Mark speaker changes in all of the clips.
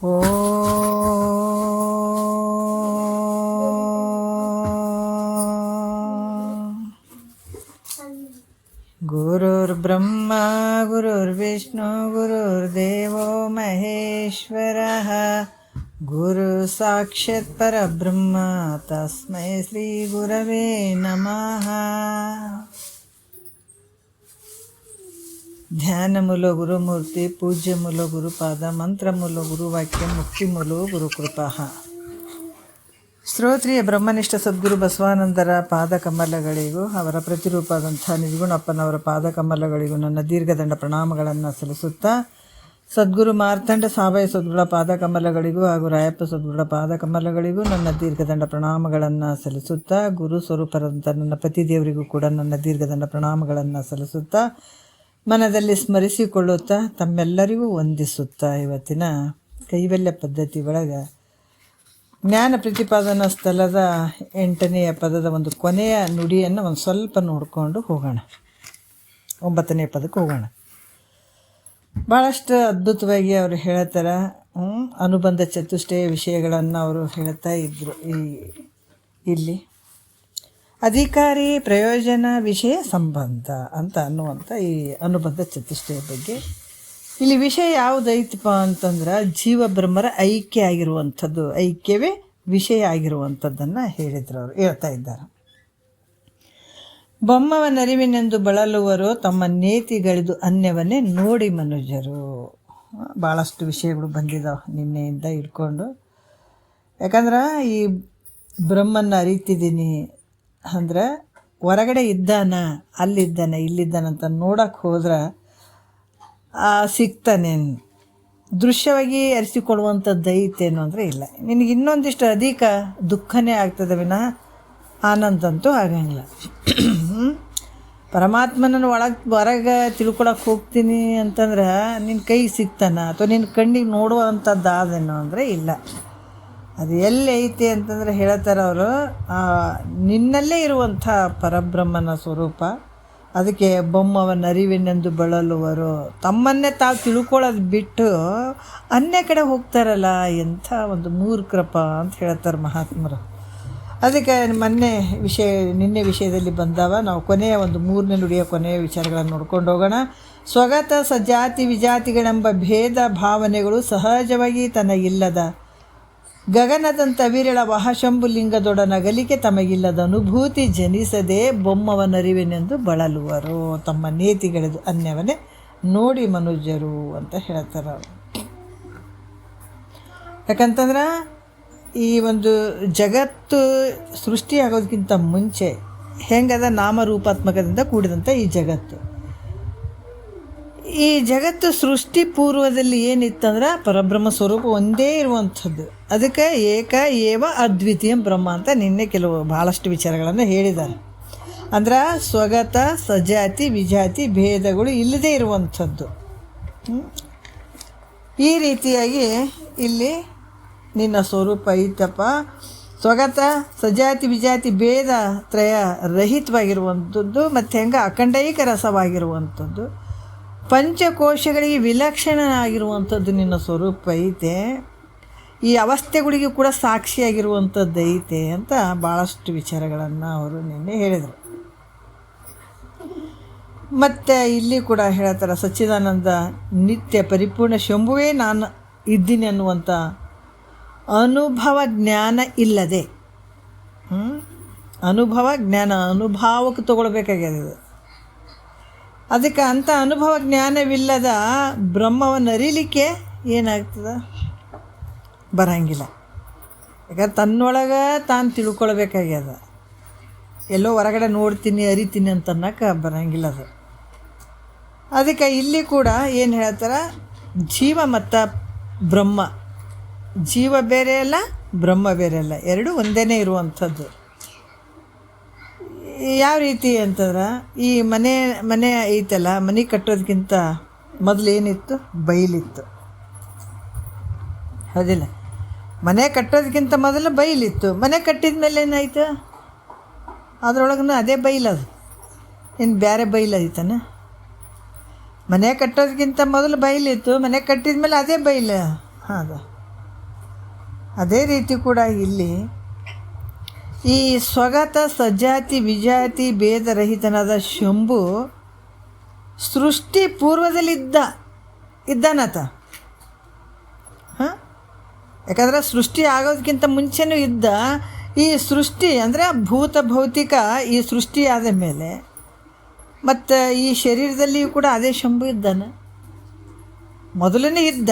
Speaker 1: ಓ ಗುರುರ್ಬ್ರಹ್ಮ ಗುರುರ್ವಿಷ್ಣು ಗುರುರ್ದೇವೋ ಮಹೇಶ್ವರಃ ಗುರು ಸಾಕ್ಷಾತ್ ಪರಬ್ರಹ್ಮ ತಸ್ಮೈ ಶ್ರೀ ಗುರವೇ ನಮಃ. ಧ್ಯಾನ ಮೂಲ ಗುರುಮೂರ್ತಿ, ಪೂಜ್ಯ ಮೂಲ ಗುರುಪಾದ, ಮಂತ್ರ ಮೂಲ ಗುರುವಾಕ್ಯ, ಮುಕ್ತಿ ಮೂಲ ಗುರುಕೃಪಾ. ಶ್ರೋತ್ರಿಯ ಬ್ರಹ್ಮನಿಷ್ಠ ಸದ್ಗುರು ಬಸವಾನಂದರ ಪಾದಕಮಲಗಳಿಗೂ ಅವರ ಪ್ರತಿರೂಪದಂಥ ನಿರ್ಗುಣಪ್ಪನವರ ಪಾದಕಮಲಗಳಿಗೂ ನನ್ನ ದೀರ್ಘದಂಡ ಪ್ರಣಾಮಗಳನ್ನು ಸಲ್ಲಿಸುತ್ತಾ, ಸದ್ಗುರು ಮಾರ್ತಂಡ ಸಾವಯ ಸದ್ಗುರುಳ ಪಾದಕಮಲಗಳಿಗೂ ಹಾಗೂ ರಾಯಪ್ಪ ಸದ್ಗುರುಳ ಪಾದಕಮಲಗಳಿಗೂ ನನ್ನ ದೀರ್ಘದಂಡ ಪ್ರಣಾಮಗಳನ್ನು ಸಲ್ಲಿಸುತ್ತಾ, ಗುರು ಸ್ವರೂಪರಂಥ ನನ್ನ ಪತಿದೇವರಿಗೂ ಕೂಡ ನನ್ನ ದೀರ್ಘದಂಡ ಪ್ರಣಾಮಗಳನ್ನು ಸಲ್ಲಿಸುತ್ತಾ, ಮನದಲ್ಲಿ ಸ್ಮರಿಸಿಕೊಳ್ಳುತ್ತಾ, ತಮ್ಮೆಲ್ಲರಿಗೂ ವಂದಿಸುತ್ತಾ, ಇವತ್ತಿನ ಕೈವಲ್ಯ ಪದ್ಧತಿ ಒಳಗೆ ಜ್ಞಾನ ಪ್ರತಿಪಾದನಾ ಸ್ಥಳದ 8ನೇ ಪದದ ಒಂದು ಕೊನೆಯ ನುಡಿಯನ್ನು ಒಂದು ಸ್ವಲ್ಪ ನೋಡಿಕೊಂಡು ಹೋಗೋಣ. 9ನೇ ಪದಕ್ಕೆ ಹೋಗೋಣ. ಭಾಳಷ್ಟು ಅದ್ಭುತವಾಗಿ ಅವರು ಹೇಳ್ತಾರೆ. ಅನುಬಂಧ ಚತುಷ್ಟಯ ವಿಷಯಗಳನ್ನು ಅವರು ಹೇಳ್ತಾ ಇದ್ದರು. ಇಲ್ಲಿ ಅಧಿಕಾರಿ ಪ್ರಯೋಜನ ವಿಷಯ ಸಂಬಂಧ ಅಂತ ಅನ್ನುವಂಥ ಈ ಅನುಬಂಧ ಚತುಷ್ಟಯ ಬಗ್ಗೆ ಇಲ್ಲಿ ವಿಷಯ ಯಾವುದೈತಪ್ಪ ಅಂತಂದ್ರೆ ಜೀವ ಬ್ರಹ್ಮರ ಐಕ್ಯ ಆಗಿರುವಂಥದ್ದು, ಐಕ್ಯವೇ ವಿಷಯ ಆಗಿರುವಂಥದ್ದನ್ನು ಹೇಳಿದ್ರು. ಅವರು ಹೇಳ್ತಾ ಇದ್ದಾರೆ. ಬೊಮ್ಮವ ನರಿವಿನೆಂದು ಬಳಲುವರು, ತಮ್ಮ ನೇತಿಗಳಿದು ಅನ್ಯವನ್ನೇ ನೋಡಿ ಮನುಜರು. ಭಾಳಷ್ಟು ವಿಷಯಗಳು ಬಂದಿದ್ದಾವೆ ನಿನ್ನೆಯಿಂದ ಇಟ್ಕೊಂಡು. ಯಾಕಂದ್ರೆ ಈ ಬ್ರಹ್ಮನ್ನ ಅರಿತಿದ್ದೀನಿ ಅಂದ್ರೆ ಹೊರಗಡೆ ಇದ್ದಾನ, ಅಲ್ಲಿದ್ದಾನೆ, ಇಲ್ಲಿದ್ದಾನಂತ ನೋಡೋಕ್ಕೆ ಹೋದ್ರೆ ಸಿಗ್ತಾನೆ. ದೃಶ್ಯವಾಗಿ ಅರಿಸಿಕೊಳ್ಳುವಂಥದ್ದು ಐತೇನು ಅಂದರೆ ಇಲ್ಲ. ನಿನಗೆ ಇನ್ನೊಂದಿಷ್ಟು ಅಧಿಕ ದುಃಖನೇ ಆಗ್ತದೆ ವಿನಃ ಆನಂದ ಅಂತೂ ಆಗಂಗಿಲ್ಲ. ಪರಮಾತ್ಮನನ್ನು ಹೊರಗೆ ತಿಳ್ಕೊಳಕ್ಕೆ ಹೋಗ್ತೀನಿ ಅಂತಂದ್ರೆ ನಿನ್ನ ಕೈ ಸಿಗ್ತಾನ ಅಥವಾ ನಿನ್ನ ಕಣ್ಣಿಗೆ ನೋಡುವಂಥದ್ದು ಆದೇನೋ ಅಂದರೆ ಇಲ್ಲ. ಅದು ಎಲ್ಲಿ ಐತಿ ಅಂತಂದರೆ ಹೇಳ್ತಾರೆ ಅವರು, ನಿನ್ನಲ್ಲೇ ಇರುವಂಥ ಪರಬ್ರಹ್ಮನ ಸ್ವರೂಪ. ಅದಕ್ಕೆ ಬೊಮ್ಮವನ ಅರಿವಿನೆಂದು ಬಳಲುವರು, ತಮ್ಮನ್ನೇ ತಾವು ತಿಳ್ಕೊಳ್ಳೋದು ಬಿಟ್ಟು ಅನ್ಯ ಕಡೆ ಹೋಗ್ತಾರಲ್ಲ, ಎಂಥ ಒಂದು ಮೂರ್ಖರಪ್ಪ ಅಂತ ಹೇಳ್ತಾರೆ ಮಹಾತ್ಮರು. ಅದಕ್ಕೆ ನಿನ್ನೆ ವಿಷಯದಲ್ಲಿ ಬಂದಾವ. ನಾವು ಕೊನೆಯ ಒಂದು 3ನೇ ನುಡಿಯ ಕೊನೆಯ ವಿಚಾರಗಳನ್ನು ನೋಡ್ಕೊಂಡು ಹೋಗೋಣ. ಸ್ವಗತ ಸಜಾತಿ ವಿಜಾತಿಗಳೆಂಬ ಭೇದ ಭಾವನೆಗಳು ಸಹಜವಾಗಿ ತನಗಿಲ್ಲದ ಗಗನದಂಥ ವಿರಳ ವಹಶಂಭುಲಿಂಗದೊಡನಗಲಿಕೆ ತಮಗಿಲ್ಲದ ಅನುಭೂತಿ ಜನಿಸದೆ ಬೊಮ್ಮವನರಿವೆನೆಂದು ಬಳಲುವರು, ತಮ್ಮ ನೇತಿಗಳಿದು ಅನ್ಯವನ್ನೇ ನೋಡಿ ಮನುಜರು ಅಂತ ಹೇಳ್ತಾರೆ ಅವರು. ಯಾಕಂತಂದ್ರೆ ಈ ಒಂದು ಜಗತ್ತು ಸೃಷ್ಟಿಯಾಗೋದಕ್ಕಿಂತ ಮುಂಚೆ ಹೆಂಗದ ನಾಮರೂಪಾತ್ಮಕದಿಂದ ಕೂಡಿದಂಥ ಈ ಜಗತ್ತು. ಈ ಜಗತ್ತು ಸೃಷ್ಟಿ ಪೂರ್ವದಲ್ಲಿ ಏನಿತ್ತಂದ್ರೆ ಪರಬ್ರಹ್ಮ ಸ್ವರೂಪ ಒಂದೇ ಇರುವಂಥದ್ದು. ಅದಕ್ಕೆ ಏಕ ಏವ ಅದ್ವಿತೀಯ ಬ್ರಹ್ಮ ಅಂತ ನಿನ್ನೆ ಭಾಳಷ್ಟು ವಿಚಾರಗಳನ್ನು ಹೇಳಿದ್ದಾರೆ. ಅಂದ್ರೆ ಸ್ವಗತ ಸಜಾತಿ ವಿಜಾತಿ ಭೇದಗಳು ಇಲ್ಲದೇ ಇರುವಂಥದ್ದು. ಈ ರೀತಿಯಾಗಿ ಇಲ್ಲಿ ನಿನ್ನ ಸ್ವರೂಪ ಐತಪ್ಪ. ಸ್ವಗತ ಸಜಾತಿ ವಿಜಾತಿ ಭೇದ ತ್ರಯ ರಹಿತವಾಗಿರುವಂಥದ್ದು ಮತ್ತು ಹೆಂಗೆ ಅಖಂಡೈಕ ರಸವಾಗಿರುವಂಥದ್ದು, ಪಂಚಕೋಶಗಳಿಗೆ ವಿಲಕ್ಷಣನಾಗಿರುವಂಥದ್ದು ನಿನ್ನ ಸ್ವರೂಪ ಐತೆ. ಈ ಅವಸ್ಥೆಗಳಿಗೆ ಕೂಡ ಸಾಕ್ಷಿಯಾಗಿರುವಂಥದ್ದು ಐತೆ ಅಂತ ಭಾಳಷ್ಟು ವಿಚಾರಗಳನ್ನು ಅವರು ನಿನ್ನೆ ಹೇಳಿದರು. ಮತ್ತು ಇಲ್ಲಿ ಕೂಡ ಹೇಳ್ತಾರೆ, ಸಚ್ಚಿದಾನಂದ ನಿತ್ಯ ಪರಿಪೂರ್ಣ ಶಂಭುವೇ ನಾನು ಇದ್ದೀನಿ ಅನ್ನುವಂಥ ಅನುಭವ ಜ್ಞಾನ ಇಲ್ಲದೆ, ಅನುಭವ ಜ್ಞಾನ ಅನುಭವಕ್ಕೆ ತಗೊಳ್ಬೇಕಾಗ್ಯದ. ಅದಕ್ಕೆ ಅಂಥ ಅನುಭವ ಜ್ಞಾನವಿಲ್ಲದ ಬ್ರಹ್ಮವನ್ನು ಅರಿಲಿಕ್ಕೆ ಏನಾಗ್ತದೆ, ಬರಂಗಿಲ್ಲ. ಯಾಕಂದ್ರೆ ತನ್ನೊಳಗೆ ತಾನು ತಿಳ್ಕೊಳ್ಬೇಕಾಗ್ಯದ. ಎಲ್ಲೋ ಹೊರಗಡೆ ನೋಡ್ತೀನಿ ಅರಿತೀನಿ ಅಂತ ಅನ್ನೋಕೆ ಬರಂಗಿಲ್ಲ ಅದು. ಅದಕ್ಕೆ ಇಲ್ಲಿ ಕೂಡ ಏನು ಹೇಳ್ತಾರೆ, ಜೀವ ಮತ್ತು ಬ್ರಹ್ಮ, ಜೀವ ಬೇರೆ ಅಲ್ಲ ಬ್ರಹ್ಮ ಬೇರೆ ಅಲ್ಲ, ಎರಡೂ ಒಂದೇ ಇರುವಂಥದ್ದು. ಯಾವ ರೀತಿ ಅಂತಂದ್ರೆ ಈ ಮನೆ ಐತಲ್ಲ, ಮನೆ ಕಟ್ಟೋದಕ್ಕಿಂತ ಮೊದಲು ಏನಿತ್ತು, ಬೈಲಿತ್ತು. ಹೌದಿಲ್ಲ? ಮನೆ ಕಟ್ಟೋದಕ್ಕಿಂತ ಮೊದಲು ಬೈಲಿತ್ತು. ಮನೆ ಕಟ್ಟಿದ ಮೇಲೆ ಏನಾಯ್ತು, ಅದರೊಳಗೂ ಅದೇ ಬೈಲದು. ಇನ್ನು ಬೇರೆ ಬೈಲೈತಾನೆ. ಮನೆ ಕಟ್ಟೋದಕ್ಕಿಂತ ಮೊದಲು ಬೈಲಿತ್ತು, ಮನೆ ಕಟ್ಟಿದ ಮೇಲೆ ಅದೇ ಬೈಲು. ಅದು ಅದೇ ರೀತಿ ಕೂಡ ಇಲ್ಲಿ ಈ ಸ್ವಗತ ಸಜಾತಿ ವಿಜಾತಿ ಭೇದರಹಿತನಾದ ಶಂಭು ಸೃಷ್ಟಿ ಇದ್ದಾನತ. ಹಾಂ, ಯಾಕಂದ್ರೆ ಸೃಷ್ಟಿ ಆಗೋದಕ್ಕಿಂತ ಮುಂಚೆನೂ ಇದ್ದ. ಈ ಸೃಷ್ಟಿ ಅಂದರೆ ಭೂತ ಭೌತಿಕ ಈ ಸೃಷ್ಟಿ ಆದ ಮೇಲೆ ಮತ್ತು ಈ ಶರೀರದಲ್ಲಿಯೂ ಕೂಡ ಅದೇ ಶಂಭು ಇದ್ದಾನೆ. ಮೊದಲನೇ ಇದ್ದ,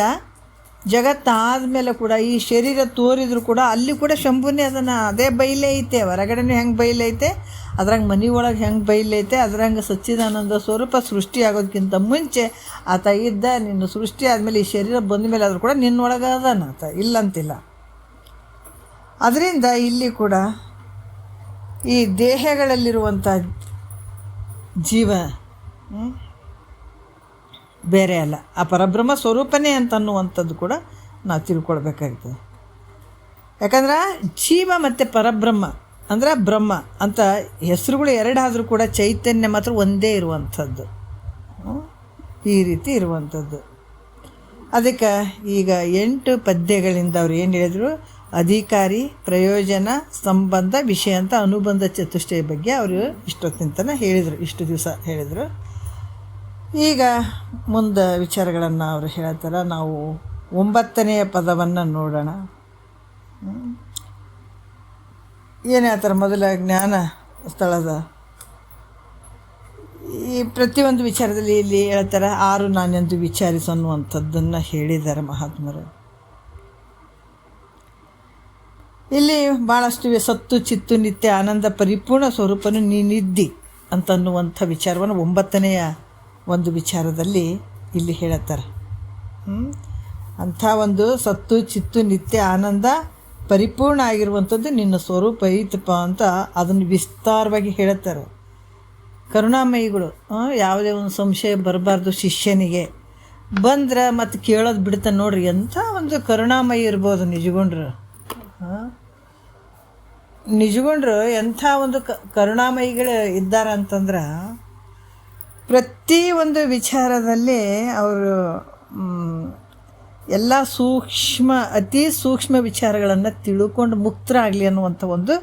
Speaker 1: ಜಗತ್ತಾದ ಮೇಲೆ ಕೂಡ ಈ ಶರೀರ ತೋರಿದ್ರು ಕೂಡ ಅಲ್ಲಿ ಕೂಡ ಶಂಭುನೇ ಅದನ್ನು. ಅದೇ ಬೈಲೇ ಐತೆ, ಹೊರಗಡೆನೂ ಹೆಂಗೆ ಬೈಲೈತೆ, ಅದ್ರಾಗ ಮನೆ ಒಳಗೆ ಹೆಂಗೆ ಬೈಲೈತೆ, ಅದ್ರಂಗೆ ಸಚ್ಚಿದಾನಂದ ಸ್ವರೂಪ ಸೃಷ್ಟಿ ಆಗೋದಕ್ಕಿಂತ ಮುಂಚೆ ಆತ ಇದ್ದ. ನಿನ್ನ ಸೃಷ್ಟಿ ಆದಮೇಲೆ ಈ ಶರೀರ ಬಂದ ಮೇಲೆ ಆದರೂ ಕೂಡ ನಿನ್ನೊಳಗೆ ಅದಾನ ಆತ, ಇಲ್ಲಂತಿಲ್ಲ. ಅದರಿಂದ ಇಲ್ಲಿ ಕೂಡ ಈ ದೇಹಗಳಲ್ಲಿರುವಂಥ ಜೀವ ಬೇರೆ ಅಲ್ಲ, ಆ ಪರಬ್ರಹ್ಮ ಸ್ವರೂಪನೇ ಅಂತನ್ನುವಂಥದ್ದು ಕೂಡ ನಾವು ತಿಳ್ಕೊಳ್ಬೇಕಾಗ್ತದೆ. ಯಾಕಂದ್ರೆ ಜೀವ ಮತ್ತು ಪರಬ್ರಹ್ಮ ಅಂದ್ರೆ ಬ್ರಹ್ಮ ಅಂತ ಹೆಸರುಗಳು ಎರಡಾದರೂ ಕೂಡ ಚೈತನ್ಯ ಮಾತ್ರ ಒಂದೇ ಇರುವಂಥದ್ದು, ಈ ರೀತಿ ಇರುವಂಥದ್ದು. ಅದಕ್ಕೆ ಈಗ 8 ಪದ್ಯಗಳಿಂದ ಅವ್ರು ಏನು ಹೇಳಿದರು, ಅಧಿಕಾರಿ, ಪ್ರಯೋಜನ, ಸಂಬಂಧ, ವಿಷಯ ಅಂತ ಅನುಬಂಧ ಚತುಷ್ಟಯ ಬಗ್ಗೆ ಅವರು ಇಷ್ಟೊತ್ತಿನ ಹೇಳಿದರು, ಇಷ್ಟು ದಿವಸ ಹೇಳಿದರು. ಈಗ ಮುಂದೆ ವಿಚಾರಗಳನ್ನು ಅವರು ಹೇಳ್ತಾರೆ. ನಾವು 9ನೆಯ ಪದವನ್ನು ನೋಡೋಣ. ಏನು ಹೇಳ್ತಾರೆ, ಮೊದಲ ಜ್ಞಾನ ಸ್ಥಳದ ಈ ಪ್ರತಿಯೊಂದು ವಿಚಾರದಲ್ಲಿ ಇಲ್ಲಿ ಹೇಳ್ತಾರೆ 6 ನಾನೆಂದು ವಿಚಾರಿಸು ಅನ್ನುವಂಥದ್ದನ್ನು ಹೇಳಿದ್ದಾರೆ ಮಹಾತ್ಮರು. ಇಲ್ಲಿ ಭಾಳಷ್ಟು ಸತ್ತು ಚಿತ್ತು ನಿತ್ಯ ಆನಂದ ಪರಿಪೂರ್ಣ ಸ್ವರೂಪನು ನೀನಿದ್ದಿ ಅಂತನ್ನುವಂಥ ವಿಚಾರವನ್ನು 9ನೆಯ ಒಂದು ವಿಚಾರದಲ್ಲಿ ಇಲ್ಲಿ ಹೇಳುತ್ತಾರೆ. ಅಂಥ ಒಂದು ಸತ್ತು ಚಿತ್ತು ನಿತ್ಯ ಆನಂದ ಪರಿಪೂರ್ಣ ಆಗಿರುವಂಥದ್ದು ನಿನ್ನ ಸ್ವರೂಪ ಐತಪ್ಪ ಅಂತ ಅದನ್ನು ವಿಸ್ತಾರವಾಗಿ ಹೇಳುತ್ತಾರೆ ಕರುಣಾಮಯಿಗಳು. ಯಾವುದೇ ಒಂದು ಸಂಶಯ ಬರಬಾರ್ದು ಶಿಷ್ಯನಿಗೆ. ಬಂದ್ರೆ ಮತ್ತು ಕೇಳೋದು ಬಿಡ್ತಾನೆ ನೋಡ್ರಿ, ಎಂಥ ಒಂದು ಕರುಣಾಮಯಿ ಇರ್ಬೋದು ನಿಜಗೊಂಡ್ರು. ನಿಜಗೊಂಡ್ರು ಎಂಥ ಒಂದು ಕರುಣಾಮಯಿಗಳು ಇದ್ದಾರೆ ಅಂತಂದ್ರೆ ಪ್ರತಿ ಒಂದು ವಿಚಾರದಲ್ಲಿ ಅವರು ಎಲ್ಲ ಅತಿ ಸೂಕ್ಷ್ಮ ವಿಚಾರಗಳನ್ನು ತಿಳ್ಕೊಂಡು ಮುಕ್ತರಾಗಲಿ ಅನ್ನುವಂಥ ಒಂದು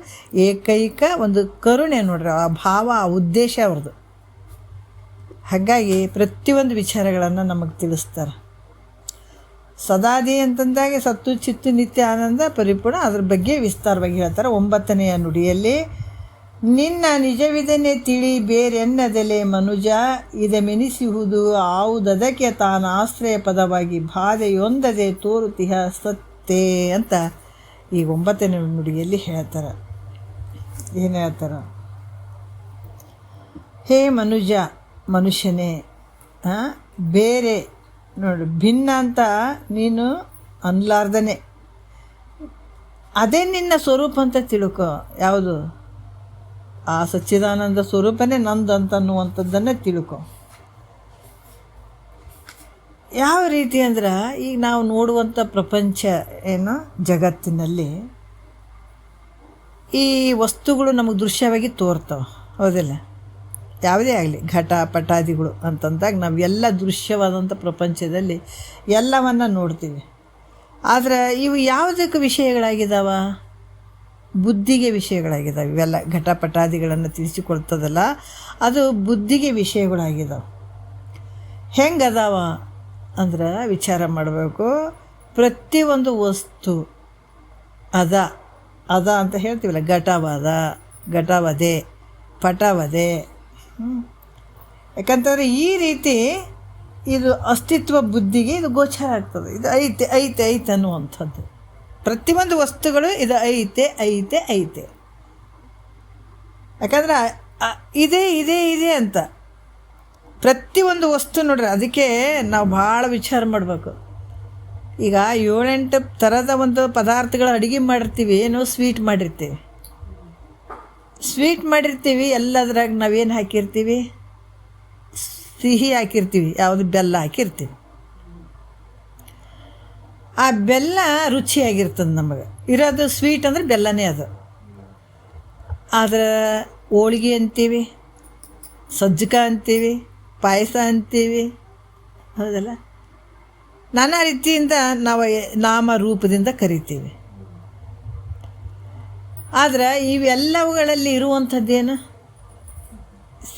Speaker 1: ಏಕೈಕ ಒಂದು ಕರುಣೆ ನೋಡ್ರಿ, ಆ ಭಾವ, ಆ ಉದ್ದೇಶ ಅವ್ರದ್ದು. ಹಾಗಾಗಿ ಪ್ರತಿಯೊಂದು ವಿಚಾರಗಳನ್ನು ನಮಗೆ ತಿಳಿಸ್ತಾರೆ. ಸದಾದಿ ಅಂತಂದಾಗೆ ಸತ್ತು ಚಿತ್ತು ನಿತ್ಯ ಆನಂದ ಪರಿಪೂರ್ಣ ಅದ್ರ ಬಗ್ಗೆ ವಿಸ್ತಾರವಾಗಿ ಹೇಳ್ತಾರೆ 9ನೆಯ ನುಡಿಯಲ್ಲಿ. ನಿನ್ನ ನಿಜವಿದನೆ ತಿಳಿ ಬೇರೆನ್ನದೆಲೆ ಮನುಜ ಇದೆಮೆನಿಸುವುದು ಆವುದಕ್ಕೆ ತಾನ ಆಶ್ರಯ ಪದವಾಗಿ ಬಾಧೆಯೊಂದದೆ ತೋರುತಿಹ ಸತ್ತೇ ಅಂತ ಈ 9ನೇ ನುಡಿಯಲ್ಲಿ ಹೇಳ್ತಾರೆ. ಏನು ಹೇಳ್ತಾರೆ, ಹೇ ಮನುಜ, ಮನುಷ್ಯನೇ, ಬೇರೆ ನೋಡು ಭಿನ್ನ ಅಂತ ನೀನು ಅನ್ಲಾರ್ದನೆ ಅದೇ ನಿನ್ನ ಸ್ವರೂಪ ಅಂತ ತಿಳ್ಕೊ. ಯಾವುದು? ಆ ಸಚ್ಚಿದಾನಂದ ಸ್ವರೂಪನೇ ನಂದು ಅಂತನ್ನುವಂಥದ್ದನ್ನು ತಿಳ್ಕೊ. ಯಾವ ರೀತಿ ಅಂದ್ರೆ ಈಗ ನಾವು ನೋಡುವಂಥ ಪ್ರಪಂಚ ಏನೋ ಜಗತ್ತಿನಲ್ಲಿ ಈ ವಸ್ತುಗಳು ನಮಗೆ ದೃಶ್ಯವಾಗಿ ತೋರ್ತವೆ, ಹೌದಿಲ್ಲ? ಯಾವುದೇ ಆಗಲಿ ಘಟ ಪಟಾದಿಗಳು ಅಂತಂದಾಗ ನಾವು ಎಲ್ಲ ದೃಶ್ಯವಾದಂಥ ಪ್ರಪಂಚದಲ್ಲಿ ಎಲ್ಲವನ್ನು ನೋಡ್ತೀವಿ. ಆದರೆ ಇವು ಯಾವುದಕ್ಕೆ ವಿಷಯಗಳಾಗಿದ್ದಾವ? ಬುದ್ಧಿಗೆ ವಿಷಯಗಳಾಗಿದ್ದಾವೆ. ಇವೆಲ್ಲ ಘಟಪಟಾದಿಗಳನ್ನು ತಿಳಿಸಿಕೊಳ್ತದಲ್ಲ, ಅದು ಬುದ್ಧಿಗೆ ವಿಷಯಗಳಾಗಿದ್ದಾವೆ. ಹೆಂಗದಾವ ಅಂದ್ರೆ ವಿಚಾರ ಮಾಡಬೇಕು. ಪ್ರತಿಯೊಂದು ವಸ್ತು ಅದ ಅಂತ ಹೇಳ್ತೀವಲ್ಲ, ಘಟವದೆ, ಪಟವದೆ. ಯಾಕಂತಂದರೆ ಈ ರೀತಿ ಇದು ಅಸ್ತಿತ್ವ ಬುದ್ಧಿಗೆ ಇದು ಗೋಚರ ಆಗ್ತದೆ. ಇದು ಐತೆ ಅನ್ನುವಂಥದ್ದು. ಪ್ರತಿಯೊಂದು ವಸ್ತುಗಳು ಇದು ಐತೆ. ಯಾಕಂದ್ರೆ ಇದೆ ಅಂತ ಪ್ರತಿಯೊಂದು ವಸ್ತು ನೋಡ್ರಿ. ಅದಕ್ಕೆ ನಾವು ಭಾಳ ವಿಚಾರ ಮಾಡಬೇಕು. ಈಗ 7-8 ಥರದ ಒಂದು ಪದಾರ್ಥಗಳ ಅಡುಗೆ ಮಾಡಿರ್ತೀವಿ, ನಾವು ಸ್ವೀಟ್ ಮಾಡಿರ್ತೀವಿ. ಎಲ್ಲದ್ರಾಗ ನಾವೇನು ಹಾಕಿರ್ತೀವಿ? ಸಿಹಿ ಹಾಕಿರ್ತೀವಿ, ಯಾವುದು ಬೆಲ್ಲ ಹಾಕಿರ್ತೀವಿ. ಆ ಬೆಲ್ಲ ರುಚಿಯಾಗಿರ್ತದೆ ನಮಗೆ. ಇರೋದು ಸ್ವೀಟ್ ಅಂದರೆ ಬೆಲ್ಲನೇ ಅದು. ಆದರೆ ಹೋಳಿಗೆ ಅಂತೀವಿ, ಸಜ್ಜಕ ಅಂತೀವಿ, ಪಾಯಸ ಅಂತೀವಿ, ಹೌದಲ್ಲ? ನಾನಾ ರೀತಿಯಿಂದ ನಾವು ನಾಮ ರೂಪದಿಂದ ಕರಿತೀವಿ. ಆದ್ರೆ ಇವೆಲ್ಲವುಗಳಲ್ಲಿ ಇರುವಂಥದ್ದೇನು?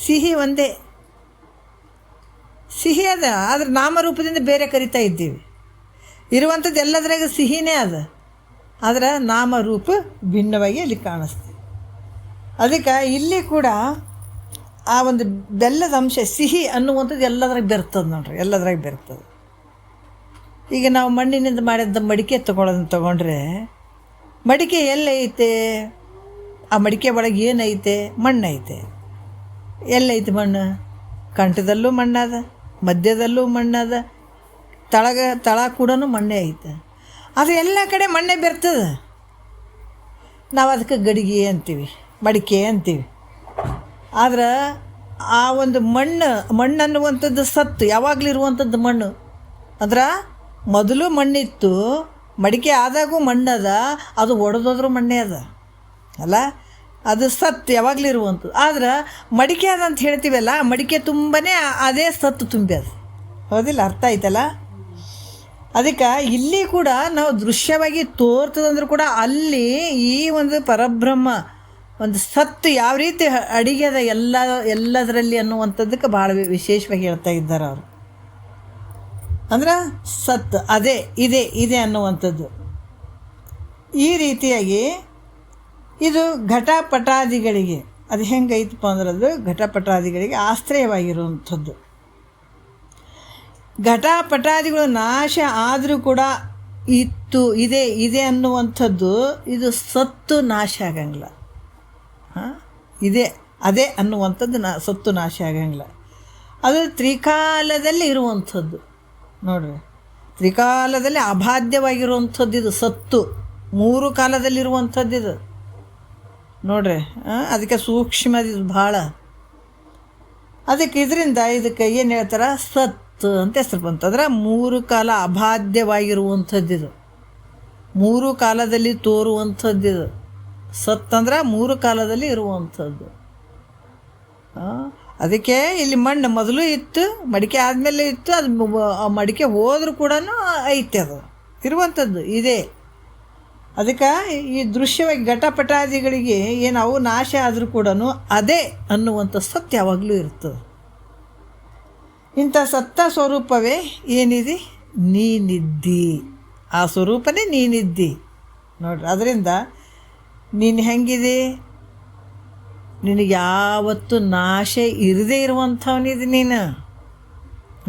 Speaker 1: ಸಿಹಿ ಒಂದೇ, ಸಿಹಿ ಅದ, ಆದ್ರೆ ನಾಮರೂಪದಿಂದ ಬೇರೆ ಕರಿತಾ ಇದ್ದೀವಿ. ಇರುವಂಥದ್ದು ಎಲ್ಲದ್ರಾಗ ಸಿಹಿನೇ ಅದ, ಆದ್ರೆ ನಾಮರೂಪ ಭಿನ್ನವಾಗಿ ಅಲ್ಲಿ ಕಾಣಿಸ್ತೀವಿ. ಅದಕ್ಕೆ ಇಲ್ಲಿ ಕೂಡ ಆ ಒಂದು ಬೆಲ್ಲದ ಅಂಶ ಸಿಹಿ ಅನ್ನುವಂಥದ್ದು ಎಲ್ಲದ್ರಾಗ ಬೆರ್ತದೆ ನೋಡ್ರಿ, ಎಲ್ಲದ್ರಾಗ ಬೆರ್ತದೆ. ಈಗ ನಾವು ಮಣ್ಣಿನಿಂದ ಮಾಡಿದ ಮಡಿಕೆ ತೊಗೊಂಡ್ರೆ ಮಡಿಕೆ ಎಲ್ಲೈತೆ? ಆ ಮಡಿಕೆ ಒಳಗೆ ಏನೈತೆ? ಮಣ್ಣೈತೆ. ಎಲ್ಲೈತೆ ಮಣ್ಣು? ಕಂಠದಲ್ಲೂ ಮಣ್ಣದ, ಮಧ್ಯದಲ್ಲೂ ಮಣ್ಣದ, ತಳ ಕೂಡ ಮಣ್ಣೇ ಐತೆ. ಅದು ಎಲ್ಲ ಕಡೆ ಮಣ್ಣೆ ಬೆರ್ತದೆ. ನಾವು ಅದಕ್ಕೆ ಗಡಿಗೆ ಅಂತೀವಿ, ಮಡಿಕೆ ಅಂತೀವಿ. ಆದ್ರೆ ಆ ಒಂದು ಮಣ್ಣು ಅನ್ನುವಂಥದ್ದು ಸತ್ತು ಯಾವಾಗಲೂ ಇರುವಂಥದ್ದು ಮಣ್ಣು. ಅಂದ್ರೆ ಮೊದಲು ಮಣ್ಣಿತ್ತು, ಮಡಿಕೆ ಆದಾಗೂ ಮಣ್ಣದ, ಅದು ಒಡೆದೋದ್ರೂ ಮಣ್ಣೇ ಅದ ಅಲ್ಲ, ಅದು ಸತ್ತು ಯಾವಾಗಲೂ ಇರುವಂಥದ್ದು. ಆದ್ರೆ ಮಡಿಕೆ ಅದ ಅಂತ ಹೇಳ್ತೀವಲ್ಲ, ಮಡಿಕೆ ತುಂಬನೇ ಅದೇ ಸತ್ತು ತುಂಬ್ಯದ, ಹೌದಿಲ್ಲ? ಅರ್ಥ ಆಯ್ತಲ್ಲ? ಅದಕ್ಕೆ ಇಲ್ಲಿ ಕೂಡ ನಾವು ದೃಶ್ಯವಾಗಿ ತೋರ್ತದಂದ್ರೂ ಕೂಡ ಅಲ್ಲಿ ಈ ಒಂದು ಪರಬ್ರಹ್ಮ ಒಂದು ಸತ್ತು ಯಾವ ರೀತಿ ಅಡಿಗೆದ ಎಲ್ಲದರಲ್ಲಿ ಅನ್ನುವಂಥದ್ದಕ್ಕೆ ಭಾಳ ವಿಶೇಷವಾಗಿ ಹೇಳ್ತಾ ಇದ್ದಾರೆ ಅವರು. ಅಂದ್ರೆ ಸತ್ತು ಅದೇ ಇದೆ ಅನ್ನುವಂಥದ್ದು. ಈ ರೀತಿಯಾಗಿ ಇದು ಘಟಪಟಾದಿಗಳಿಗೆ ಅದು ಹೆಂಗೈತಪ್ಪ ಅಂದ್ರೆ ಅದು ಘಟಪಟಾದಿಗಳಿಗೆ ಆಶ್ರಯವಾಗಿರುವಂಥದ್ದು. ಘಟಪಟಾದಿಗಳು ನಾಶ ಆದರೂ ಕೂಡ ಇದೆ ಅನ್ನುವಂಥದ್ದು ಇದು ಸತ್ತು ನಾಶ ಆಗಂಗಿಲ್ಲ. ಅದೇ ಅನ್ನುವಂಥದ್ದು ಸತ್ತು ನಾಶ ಆಗಂಗಿಲ್ಲ. ಅದು ತ್ರಿಕಾಲದಲ್ಲಿ ಇರುವಂಥದ್ದು ನೋಡ್ರಿ, ತ್ರಿಕಾಲದಲ್ಲಿ ಅಬಾಧ್ಯವಾಗಿರುವಂಥದ್ದು ಇದು ಸತ್ತು. 3 ಕಾಲದಲ್ಲಿರುವಂಥದ್ದಿದು ನೋಡ್ರಿ. ಅದಕ್ಕೆ ಸೂಕ್ಷ್ಮದಿದು ಭಾಳ. ಅದಕ್ಕೆ ಇದಕ್ಕೆ ಏನು ಹೇಳ್ತಾರೆ? ಸತ್ತು ಅಂತ ಹೆಸರು ಬಂತಂದ್ರೆ 3 ಕಾಲ ಅಬಾಧ್ಯವಾಗಿರುವಂಥದ್ದಿದು, 3 ಕಾಲದಲ್ಲಿ ತೋರುವಂಥದ್ದಿದು. ಸತ್ತಂದ್ರೆ 3 ಕಾಲದಲ್ಲಿ ಇರುವಂಥದ್ದು. ಅದಕ್ಕೆ ಇಲ್ಲಿ ಮಣ್ಣು ಮೊದಲು ಇತ್ತು, ಮಡಿಕೆ ಆದಮೇಲೆ ಇತ್ತು, ಅದು ಮಡಿಕೆ ಹೋದ್ರೂ ಕೂಡ ಐತೆ, ಅದು ಇರುವಂಥದ್ದು ಇದೆ. ಅದಕ್ಕೆ ಈ ದೃಶ್ಯವಾಗಿ ಘಟಪಟಾದಿಗಳಿಗೆ ಏನು ಅವು ನಾಶ ಆದರೂ ಕೂಡ ಅದೇ ಅನ್ನುವಂಥ ಸತ್ಯ ಯಾವಾಗಲೂ ಇರ್ತದೆ. ಇಂಥ ಸತ್ತ ಸ್ವರೂಪವೇ ಏನಿದೆ? ನೀನಿದ್ದಿ. ಆ ಸ್ವರೂಪನೇ ನೀನಿದ್ದಿ ನೋಡ್ರಿ. ಅದರಿಂದ ನೀನು ಹೆಂಗಿದೆ? ನಿನಗೆ ಯಾವತ್ತೂ ನಾಶ ಇರದೇ ಇರುವಂಥವನಿದೆ ನೀನು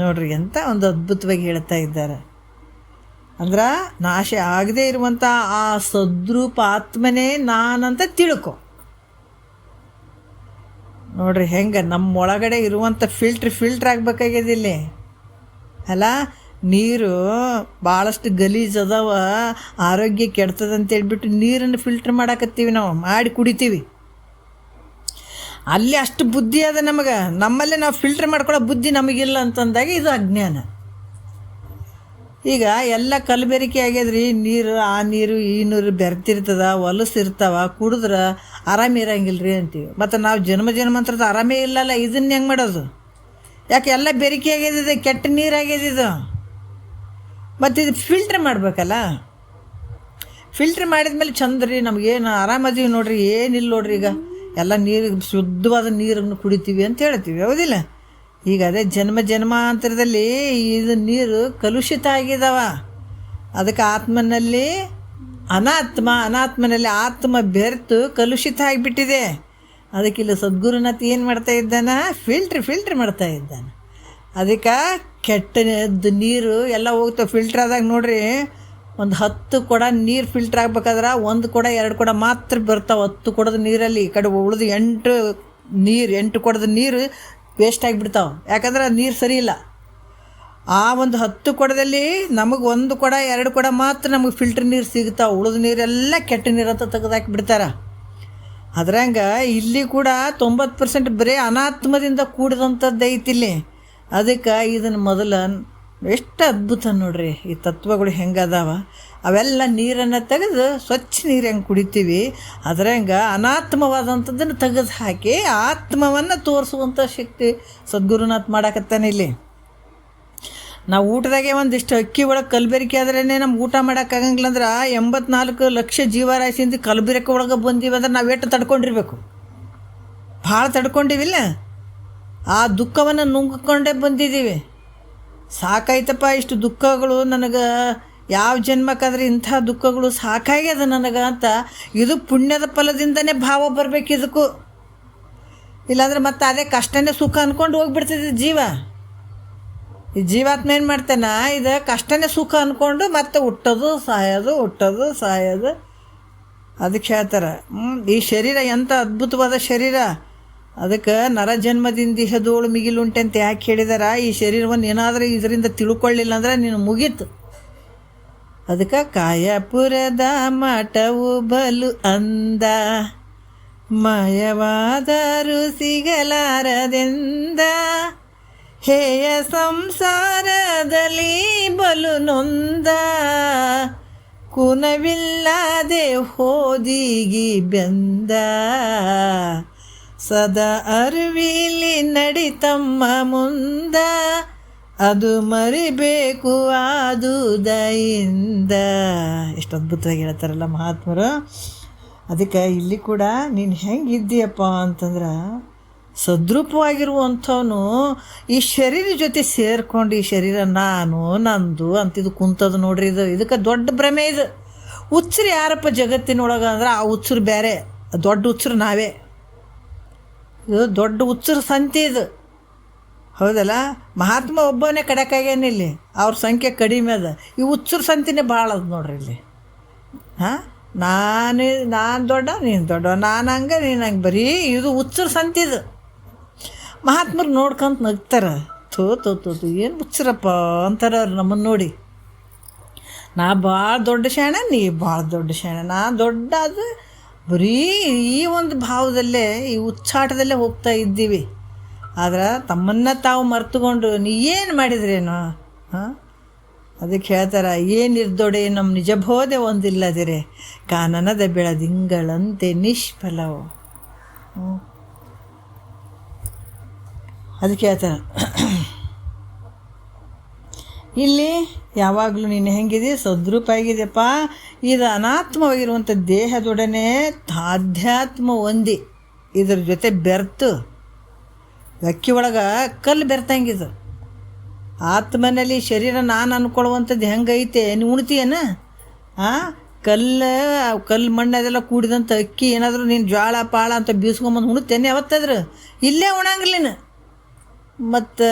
Speaker 1: ನೋಡ್ರಿ. ಎಂಥ ಒಂದು ಅದ್ಭುತವಾಗಿ ಹೇಳ್ತಾ ಇದ್ದಾರೆ. ಅಂದ್ರೆ ನಾಶ ಆಗದೇ ಇರುವಂಥ ಆ ಸದ್ರೂಪ ಆತ್ಮನೇ ನಾನಂತ ತಿಳ್ಕೊ ನೋಡ್ರಿ. ಹೆಂಗೆ ನಮ್ಮೊಳಗಡೆ ಇರುವಂಥ ಫಿಲ್ಟ್ರ್ ಆಗಬೇಕಾಗಿದೆ ಇಲ್ಲಿ ಅಲ್ಲ. ನೀರು ಭಾಳಷ್ಟು ಗಲೀಜು ಅದಾವ, ಆರೋಗ್ಯ ಕೆಡ್ತದಂತೇಳ್ಬಿಟ್ಟು ನೀರನ್ನು ಫಿಲ್ಟ್ರ್ ಮಾಡಾಕತ್ತೀವಿ, ನಾವು ಮಾಡಿ ಕುಡಿತೀವಿ. ಅಲ್ಲಿ ಅಷ್ಟು ಬುದ್ಧಿ ಅದ ನಮಗೆ, ನಮ್ಮಲ್ಲೇ ನಾವು ಫಿಲ್ಟ್ರ್ ಮಾಡ್ಕೊಳ್ಳೋ ಬುದ್ಧಿ ನಮಗಿಲ್ಲ ಅಂತಂದಾಗ ಇದು ಅಜ್ಞಾನ. ಈಗ ಎಲ್ಲ ಕಲಬೆರಿಕೆ ಆಗ್ಯದ್ರಿ ನೀರು. ಆ ನೀರು ಈ ನೀರು ಬೆರ್ತಿರ್ತದ, ಹೊಲಸಿರ್ತಾವ, ಕುಡಿದ್ರೆ ಆರಾಮಿರಂಗಿಲ್ಲ ರೀ ಅಂತೀವಿ. ಮತ್ತು ನಾವು ಜನ್ಮಾಂತರದ ಆರಾಮೇ ಇಲ್ಲಲ್ಲ, ಇದನ್ನ ಹೆಂಗೆ ಮಾಡೋದು? ಯಾಕೆ ಎಲ್ಲ ಬೆರಿಕೆ ಆಗ್ಯದಿದೆ, ಕೆಟ್ಟ ನೀರು ಆಗ್ಯದಿದು. ಮತ್ತು ಇದು ಫಿಲ್ಟ್ರ್ ಮಾಡಬೇಕಲ್ಲ. ಫಿಲ್ಟ್ರ್ ಮಾಡಿದ್ಮೇಲೆ ಚಂದ ರೀ, ನಮಗೇನು ಆರಾಮದೀವಿ ನೋಡ್ರಿ, ಏನಿಲ್ಲ ನೋಡ್ರಿ. ಈಗ ಎಲ್ಲ ನೀರು ಶುದ್ಧವಾದ ನೀರನ್ನು ಕುಡಿತೀವಿ ಅಂತ ಹೇಳ್ತೀವಿ, ಹೌದಿಲ್ಲ? ಈಗ ಅದೇ ಜನ್ಮಾಂತರದಲ್ಲಿ ಇದು ನೀರು ಕಲುಷಿತ ಆಗಿದಾವ. ಅದಕ್ಕೆ ಆತ್ಮನಲ್ಲಿ ಅನಾತ್ಮನಲ್ಲಿ ಆತ್ಮ ಬೆರೆತು ಕಲುಷಿತ ಆಗಿಬಿಟ್ಟಿದೆ. ಅದಕ್ಕೆ ಇಲ್ಲಿ ಸದ್ಗುರುನಾಥ್ ಏನು ಮಾಡ್ತಾ ಇದ್ದಾನೆ? ಫಿಲ್ಟ್ರ್ ಮಾಡ್ತಾ ಇದ್ದಾನೆ. ಅದಕ್ಕೆ ಕೆಟ್ಟದ್ದು ನೀರು ಎಲ್ಲ ಹೋಗ್ತಾವೆ. ಫಿಲ್ಟ್ರ್ ಆದಾಗ ನೋಡ್ರಿ, ಒಂದು 10 ಕೊಡ ನೀರು ಫಿಲ್ಟ್ರ್ ಆಗ್ಬೇಕಾದ್ರೆ 1 ಕೊಡ 2 ಕೊಡ ಮಾತ್ರ ಬರ್ತಾವೆ. 10 ಕೊಡದ ನೀರಲ್ಲಿ ಈ ಕಡೆ ಉಳಿದು 8 ಕೊಡದ ನೀರು ವೇಸ್ಟ್ ಆಗಿಬಿಡ್ತಾವೆ. ಯಾಕಂದ್ರೆ ನೀರು ಸರಿ ಇಲ್ಲ. ಆ ಒಂದು 10 ಕೊಡದಲ್ಲಿ ನಮಗೆ 1 ಕೊಡ 2 ಕೊಡ ಮಾತ್ರ ನಮಗೆ ಫಿಲ್ಟ್ರ್ ನೀರು ಸಿಗ್ತಾವೆ. ಉಳಿದ ನೀರೆಲ್ಲ ಕೆಟ್ಟ ನೀರು ಅಂತ ತೆಗೆದಾಕಿಬಿಡ್ತಾರೆ. ಅದ್ರಂಗೆ ಇಲ್ಲಿ ಕೂಡ 90% ಬರೀ ಅನಾತ್ಮದಿಂದ ಕೂಡಿದಂಥದ್ದು ಐತಿಲ್ಲಿ. ಅದಕ್ಕೆ ಇದನ್ನು ಮೊದಲು ಎಷ್ಟು ಅದ್ಭುತ ನೋಡ್ರಿ, ಈ ತತ್ವಗಳು ಹೆಂಗದಾವ. ಅವೆಲ್ಲ ನೀರನ್ನು ತೆಗೆದು ಸ್ವಚ್ಛ ನೀರು ಹೆಂಗೆ ಕುಡಿತೀವಿ, ಅದ್ರಂಗೆ ಅನಾತ್ಮವಾದಂಥದ್ದನ್ನು ತೆಗೆದು ಹಾಕಿ ಆತ್ಮವನ್ನು ತೋರಿಸುವಂಥ ಶಕ್ತಿ ಸದ್ಗುರುನಾಥ್ ಮಾಡಾಕತ್ತಾನೆ ಇಲ್ಲಿ. ನಾವು ಊಟದಾಗೆ ಒಂದಿಷ್ಟು ಅಕ್ಕಿ ಒಳಗೆ ಕಲಬೆರಕೆ ಆದ್ರೇ ನಮ್ಗೆ ಊಟ ಮಾಡೋಕ್ಕಾಗಂಗಿಲ್ಲ ಅಂದ್ರೆ 84 ಲಕ್ಷ ಜೀವರಾಶಿಯಿಂದ ಕಲಬೆರಕೆ ಒಳಗೆ ಬಂದೀವಿ ಅಂದ್ರೆ ನಾವು ಎಷ್ಟು ತಡ್ಕೊಂಡಿರ್ಬೇಕು, ಭಾಳ ತಡ್ಕೊಂಡಿವಿಲ್ಲ. ಆ ದುಃಖವನ್ನು ನುಂಗಿಕೊಂಡೇ ಬಂದಿದ್ದೀವಿ. ಸಾಕಾಯ್ತಪ್ಪ ಇಷ್ಟು ದುಃಖಗಳು ನನಗೆ, ಯಾವ ಜನ್ಮಕ್ಕಾದ್ರೆ ಇಂಥ ದುಃಖಗಳು ಸಾಕಾಗ್ಯದ ನನಗೆ ಅಂತ ಇದು ಪುಣ್ಯದ ಫಲದಿಂದನೇ ಭಾವ ಬರಬೇಕು ಇದಕ್ಕೂ. ಇಲ್ಲಾಂದ್ರೆ ಮತ್ತೆ ಅದೇ ಕಷ್ಟನೇ ಸುಖ ಅಂದ್ಕೊಂಡು ಹೋಗ್ಬಿಡ್ತಿದ್ದ ಜೀವ. ಈ ಜೀವಾತ್ಮ ಏನು ಮಾಡ್ತಾನೆ, ಇದು ಕಷ್ಟನೇ ಸುಖ ಅಂದ್ಕೊಂಡು ಮತ್ತೆ ಹುಟ್ಟೋದು ಸಾಯೋದು, ಹುಟ್ಟೋದು ಸಾಯೋದು. ಅದಕ್ಕೆ ಹೇಳ್ತಾರೆ ಈ ಶರೀರ ಎಂಥ ಅದ್ಭುತವಾದ ಶರೀರ, ಅದಕ್ಕೆ ನರಜನ್ಮದಿಂದ ಹೆದೋಳು ಮಿಗಿಲುಂಟೆ ಅಂತ ಯಾಕೆ ಹೇಳಿದಾರ. ಈ ಶರೀರವನ್ನು ಏನಾದರೂ ಇದರಿಂದ ತಿಳ್ಕೊಳ್ಳಿಲ್ಲ ಅಂದ್ರೆ ನೀನು ಮುಗೀತು. ಅದಕ್ಕೆ ಕಾಯಪುರದ ಮಠವು ಬಲು ಅಂದ, ಮಾಯವಾದರೂ ಸಿಗಲಾರದೆಂದ, ಹೇಯ ಸಂಸಾರದಲ್ಲಿ ಬಲು ನೊಂದ, ಕುನವಿಲ್ಲದೆ ಹೋದಿಗಿ ಬೆಂದ, ಸದಾ ಅರಿವಿಲಿ ನಡಿತಮ್ಮ ಮುಂದ, ಅದು ಮರಿಬೇಕು ಆದುದಯಿಂದ. ಎಷ್ಟು ಅದ್ಭುತವಾಗಿ ಹೇಳ್ತಾರಲ್ಲ ಮಹಾತ್ಮರು. ಅದಕ್ಕೆ ಇಲ್ಲಿ ಕೂಡ ನೀನು ಹೆಂಗಿದ್ದೀಯಪ್ಪ ಅಂತಂದ್ರೆ, ಸದ್ರೂಪವಾಗಿರುವಂಥವನು ಈ ಶರೀರ ಜೊತೆ ಸೇರ್ಕೊಂಡು ಈ ಶರೀರ ನಾನು ನಂದು ಅಂತಿದ್ದು ಕುಂತದು ನೋಡ್ರಿ. ಇದಕ್ಕೆ ದೊಡ್ಡ ಭ್ರಮೆ. ಇದು ಹುಚ್ಚರು ಯಾರಪ್ಪ ಜಗತ್ತಿನೊಳಗೆ ಅಂದ್ರೆ ಆ ಹುಚ್ಚರು ಬೇರೆ, ದೊಡ್ಡ ಹುಚ್ಚರು ನಾವೇ. ಇದು ದೊಡ್ಡ ಹುಚ್ಚರ ಸಂತೆ ಇದು, ಹೌದಲ್ಲ. ಮಹಾತ್ಮ ಒಬ್ಬನೇ ಕಡಕಾಗೇನಿಲ್ಲಿ, ಅವ್ರ ಸಂಖ್ಯೆ ಕಡಿಮೆ ಅದ. ಈ ಹುಚ್ಚರ ಸಂತಿನೇ ಭಾಳ ಅದ ನೋಡ್ರಿ ಇಲ್ಲಿ. ಹಾಂ, ನಾನು ದೊಡ್ಡ ನೀನು ದೊಡ್ಡ, ನಾನು ಹಂಗೆ ನೀನು ಹಂಗೆ, ಬರೀ ಇದು ಹುಚ್ಚರ ಸಂತಿದು. ಮಹಾತ್ಮರು ನೋಡ್ಕೊಂತ ನಗ್ತಾರೆ, ಥೋ ತೋ ತೋ ತೋ ಏನು ಹುಚ್ಚರಪ್ಪ ಅಂತಾರೆ ಅವ್ರು ನಮ್ಮನ್ನು ನೋಡಿ. ನಾ ಭಾಳ ದೊಡ್ಡ ಶಾಣ, ನೀ ಭಾಳ ದೊಡ್ಡ ಶಾಣ, ನಾ ದೊಡ್ಡ, ಅದು ಬರೀ ಈ ಒಂದು ಭಾವದಲ್ಲೇ, ಈ ಹುಚ್ಚಾಟದಲ್ಲೇ ಹೋಗ್ತಾ ಇದ್ದೀವಿ. ಆದ್ರೆ ತಮ್ಮನ್ನು ತಾವು ಮರ್ತುಕೊಂಡು ನೀ ಏನು ಮಾಡಿದ್ರೇನು. ಹಾಂ, ಅದಕ್ಕೆ ಹೇಳ್ತಾರೆ, ಏನಿರ್ದೊಡೆ ನಮ್ಮ ನಿಜಬೋಧೆ ಒಂದಿಲ್ಲದಿರೆ, ಕಾನನದ ಬೆಳದಿಂಗಳಂತೆ ನಿಷ್ಫಲವು. ಅದಕ್ಕೆ ಹೇಳ್ತಾರೆ ಇಲ್ಲಿ ಯಾವಾಗಲೂ ನೀನು ಹೆಂಗಿದೆ, ಸದ್ರೂಪ ಆಗಿದೆಯಪ್ಪ. ಇದು ಅನಾತ್ಮವಾಗಿರುವಂಥ ದೇಹದೊಡನೆ ತಾಧ್ಯಾತ್ಮ ಹೊಂದಿ ಇದ್ರ ಜೊತೆ ಬೆರ್ತು, ಅಕ್ಕಿ ಒಳಗೆ ಕಲ್ಲು ಬೆರ್ತಂಗಿದು. ಆತ್ಮನಲ್ಲಿ ಶರೀರ ನಾನು ಅಂದ್ಕೊಳ್ಳುವಂಥದ್ದು ಹೆಂಗೈತೆ, ನೀವು ಉಣ್ತೀಯನ? ಕಲ್ಲು ಮಣ್ಣು ಅದೆಲ್ಲ ಕೂಡಿದಂಥ ಅಕ್ಕಿ ಏನಾದರೂ ನೀನು ಜ್ವಾಳ ಪಾಳ ಅಂತ ಬೀಸ್ಕೊಂಬಂದು ಉಣ್ತೇನೆ ಯಾವತ್ತಾದ್ರು? ಇಲ್ಲೇ ಉಣಂಗಿಲ್ಲ ನೀನು. ಮತ್ತು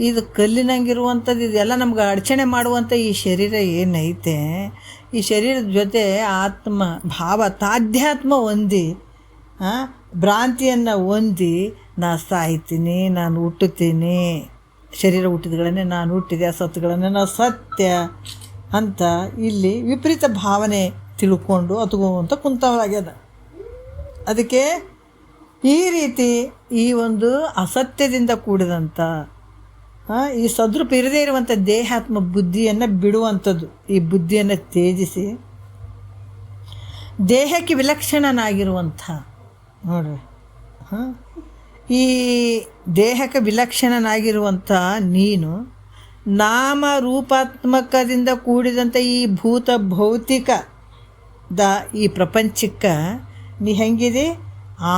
Speaker 1: ಇದು ಕಲ್ಲಿನಂಗಿರುವಂಥದ್ದು ಇದೆಲ್ಲ ನಮ್ಗೆ ಅಡಚಣೆ ಮಾಡುವಂಥ ಈ ಶರೀರ ಏನೈತೆ, ಈ ಶರೀರದ ಜೊತೆ ಆತ್ಮ ಭಾವ ತಾಧ್ಯಾತ್ಮ ಹೊಂದಿ, ಭ್ರಾಂತಿಯನ್ನು ಹೊಂದಿ, ನಾ ಸಾಯ್ತೀನಿ, ನಾನು ಹುಟ್ಟುತ್ತೀನಿ, ಶರೀರ ಹುಟ್ಟಿದಗಳನ್ನೇ ನಾನು ಹುಟ್ಟಿದೆ, ಸತ್ತುಗಳನ್ನೇ ನಾನು ಸತ್ಯ ಅಂತ ಇಲ್ಲಿ ವಿಪರೀತ ಭಾವನೆ ತಿಳ್ಕೊಂಡು ಅತುಗುವಂಥ ಕುಂತವಾಗ್ಯದ. ಅದಕ್ಕೆ ಈ ರೀತಿ ಈ ಒಂದು ಅಸತ್ಯದಿಂದ ಕೂಡಿದಂಥ ಈ ಸದ್ರೂಪ ಇರದೇ ಇರುವಂಥ ದೇಹಾತ್ಮ ಬುದ್ಧಿಯನ್ನು ಬಿಡುವಂಥದ್ದು. ಈ ಬುದ್ಧಿಯನ್ನು ತ್ಯಜಿಸಿ ದೇಹಕ್ಕೆ ವಿಲಕ್ಷಣನಾಗಿರುವಂಥ, ನೋಡ್ರಿ, ಈ ದೇಹಕ್ಕೆ ವಿಲಕ್ಷಣನಾಗಿರುವಂಥ ನೀನು ನಾಮ ರೂಪಾತ್ಮಕದಿಂದ ಕೂಡಿದಂಥ ಈ ಭೂತ ಭೌತಿಕದ ಈ ಪ್ರಪಂಚಕ್ಕೆ ನೀ ಹೆಂಗಿದೆ,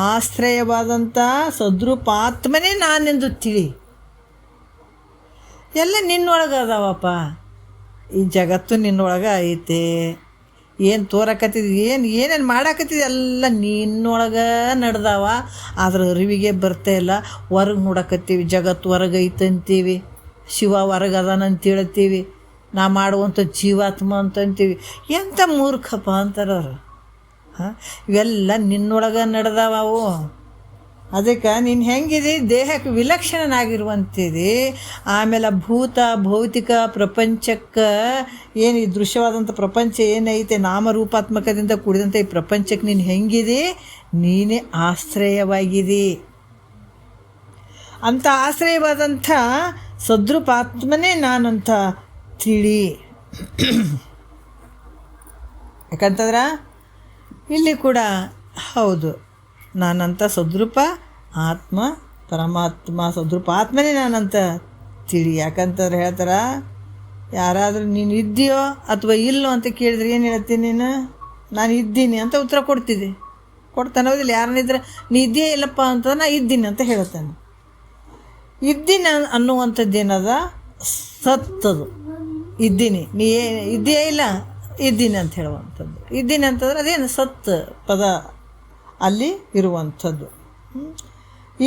Speaker 1: ಆಶ್ರಯವಾದಂಥ ಸದ್ರೂಪಾತ್ಮನೇ ನಾನೆಂದು ತಿಳಿ. ಎಲ್ಲ ನಿನ್ನೊಳಗೆ ಅದಾವಪ್ಪ, ಈ ಜಗತ್ತು ನಿನ್ನೊಳಗೆ ಐತೆ. ಏನು ತೋರಕತ್ತಿದ್ದು, ಏನೇನು ಮಾಡಾಕತ್ತಿದ್ದು ಎಲ್ಲ ನಿನ್ನೊಳಗೆ ನಡೆದಾವ. ಆದ್ರೆ ಅರಿವಿಗೆ ಬರ್ತಾ ಇಲ್ಲ. ಹೊರಗೆ ನೋಡಕತ್ತೀವಿ, ಜಗತ್ತು ಹೊರಗೆ ಐತಂತೀವಿ, ಶಿವ ಹೊರಗೆ ಅದಾನಂತ ಹೇಳ್ತೀವಿ, ನಾ ಮಾಡುವಂಥ ಜೀವಾತ್ಮ ಅಂತಂತೀವಿ. ಎಂಥ ಮೂರ್ಖಪ್ಪ ಅಂತಾರವ್ರು. ಇವೆಲ್ಲ ನಿನ್ನೊಳಗೆ ನಡೆದಾವು. ಅದಕ್ಕೆ ನೀನು ಹೆಂಗಿದೆ, ದೇಹಕ್ಕೆ ವಿಲಕ್ಷಣನಾಗಿರುವಂತಿದೆ. ಆಮೇಲೆ ಭೂತ ಭೌತಿಕ ಪ್ರಪಂಚಕ್ಕೆ ಏನು ಈ ದೃಶ್ಯವಾದಂಥ ಪ್ರಪಂಚ ಏನೈತೆ, ನಾಮರೂಪಾತ್ಮಕದಿಂದ ಕೂಡಿದಂಥ ಈ ಪ್ರಪಂಚಕ್ಕೆ ನೀನು ಹೆಂಗಿದೆ, ನೀನೇ ಆಶ್ರಯವಾಗಿದೆ. ಅಂಥ ಆಶ್ರಯವಾದಂಥ ಸದ್ರೂಪಾತ್ಮನೇ ನಾನಂತ ತಿಳಿ. ಯಾಕಂತಂದ್ರೆ ಇಲ್ಲಿ ಕೂಡ ಹೌದು, ನಾನಂತ ಸದ್ರೂಪ ಆತ್ಮ, ಪರಮಾತ್ಮ ಸದ್ರೂಪ ಆತ್ಮನೇ ನಾನಂತ ತಿಳಿ. ಯಾಕಂತಂದ್ರೆ ಹೇಳ್ತಾರೆ, ಯಾರಾದರೂ ನೀನು ಇದ್ದೀಯೋ ಅಥವಾ ಇಲ್ಲೋ ಅಂತ ಕೇಳಿದ್ರೆ ಏನು ಹೇಳ್ತೀನಿ, ನೀನು ನಾನು ಇದ್ದೀನಿ ಅಂತ ಉತ್ತರ ಕೊಡ್ತಾನೆ. ಹೌದಿಲ್ಲ? ಯಾರನ್ನಿದ್ರೆ ನೀ ಇದೆಯೇ ಇಲ್ಲಪ್ಪ ಅಂತ ನಾ ಇದ್ದೀನಿ ಅಂತ ಹೇಳ್ತಾನೆ. ಇದ್ದೀನಿ ಅನ್ನುವಂಥದ್ದು ಏನದ ಸತ್ತದು. ಇದ್ದೀನಿ, ನೀ ಇದೆಯೇ ಇಲ್ಲ, ಇದ್ದೀನಿ ಅಂತ ಹೇಳುವಂಥದ್ದು. ಇದ್ದೀನಿ ಅಂತಂದ್ರೆ ಅದೇನು ಸತ್ ಪದ ಅಲ್ಲಿ ಇರುವಂಥದ್ದು.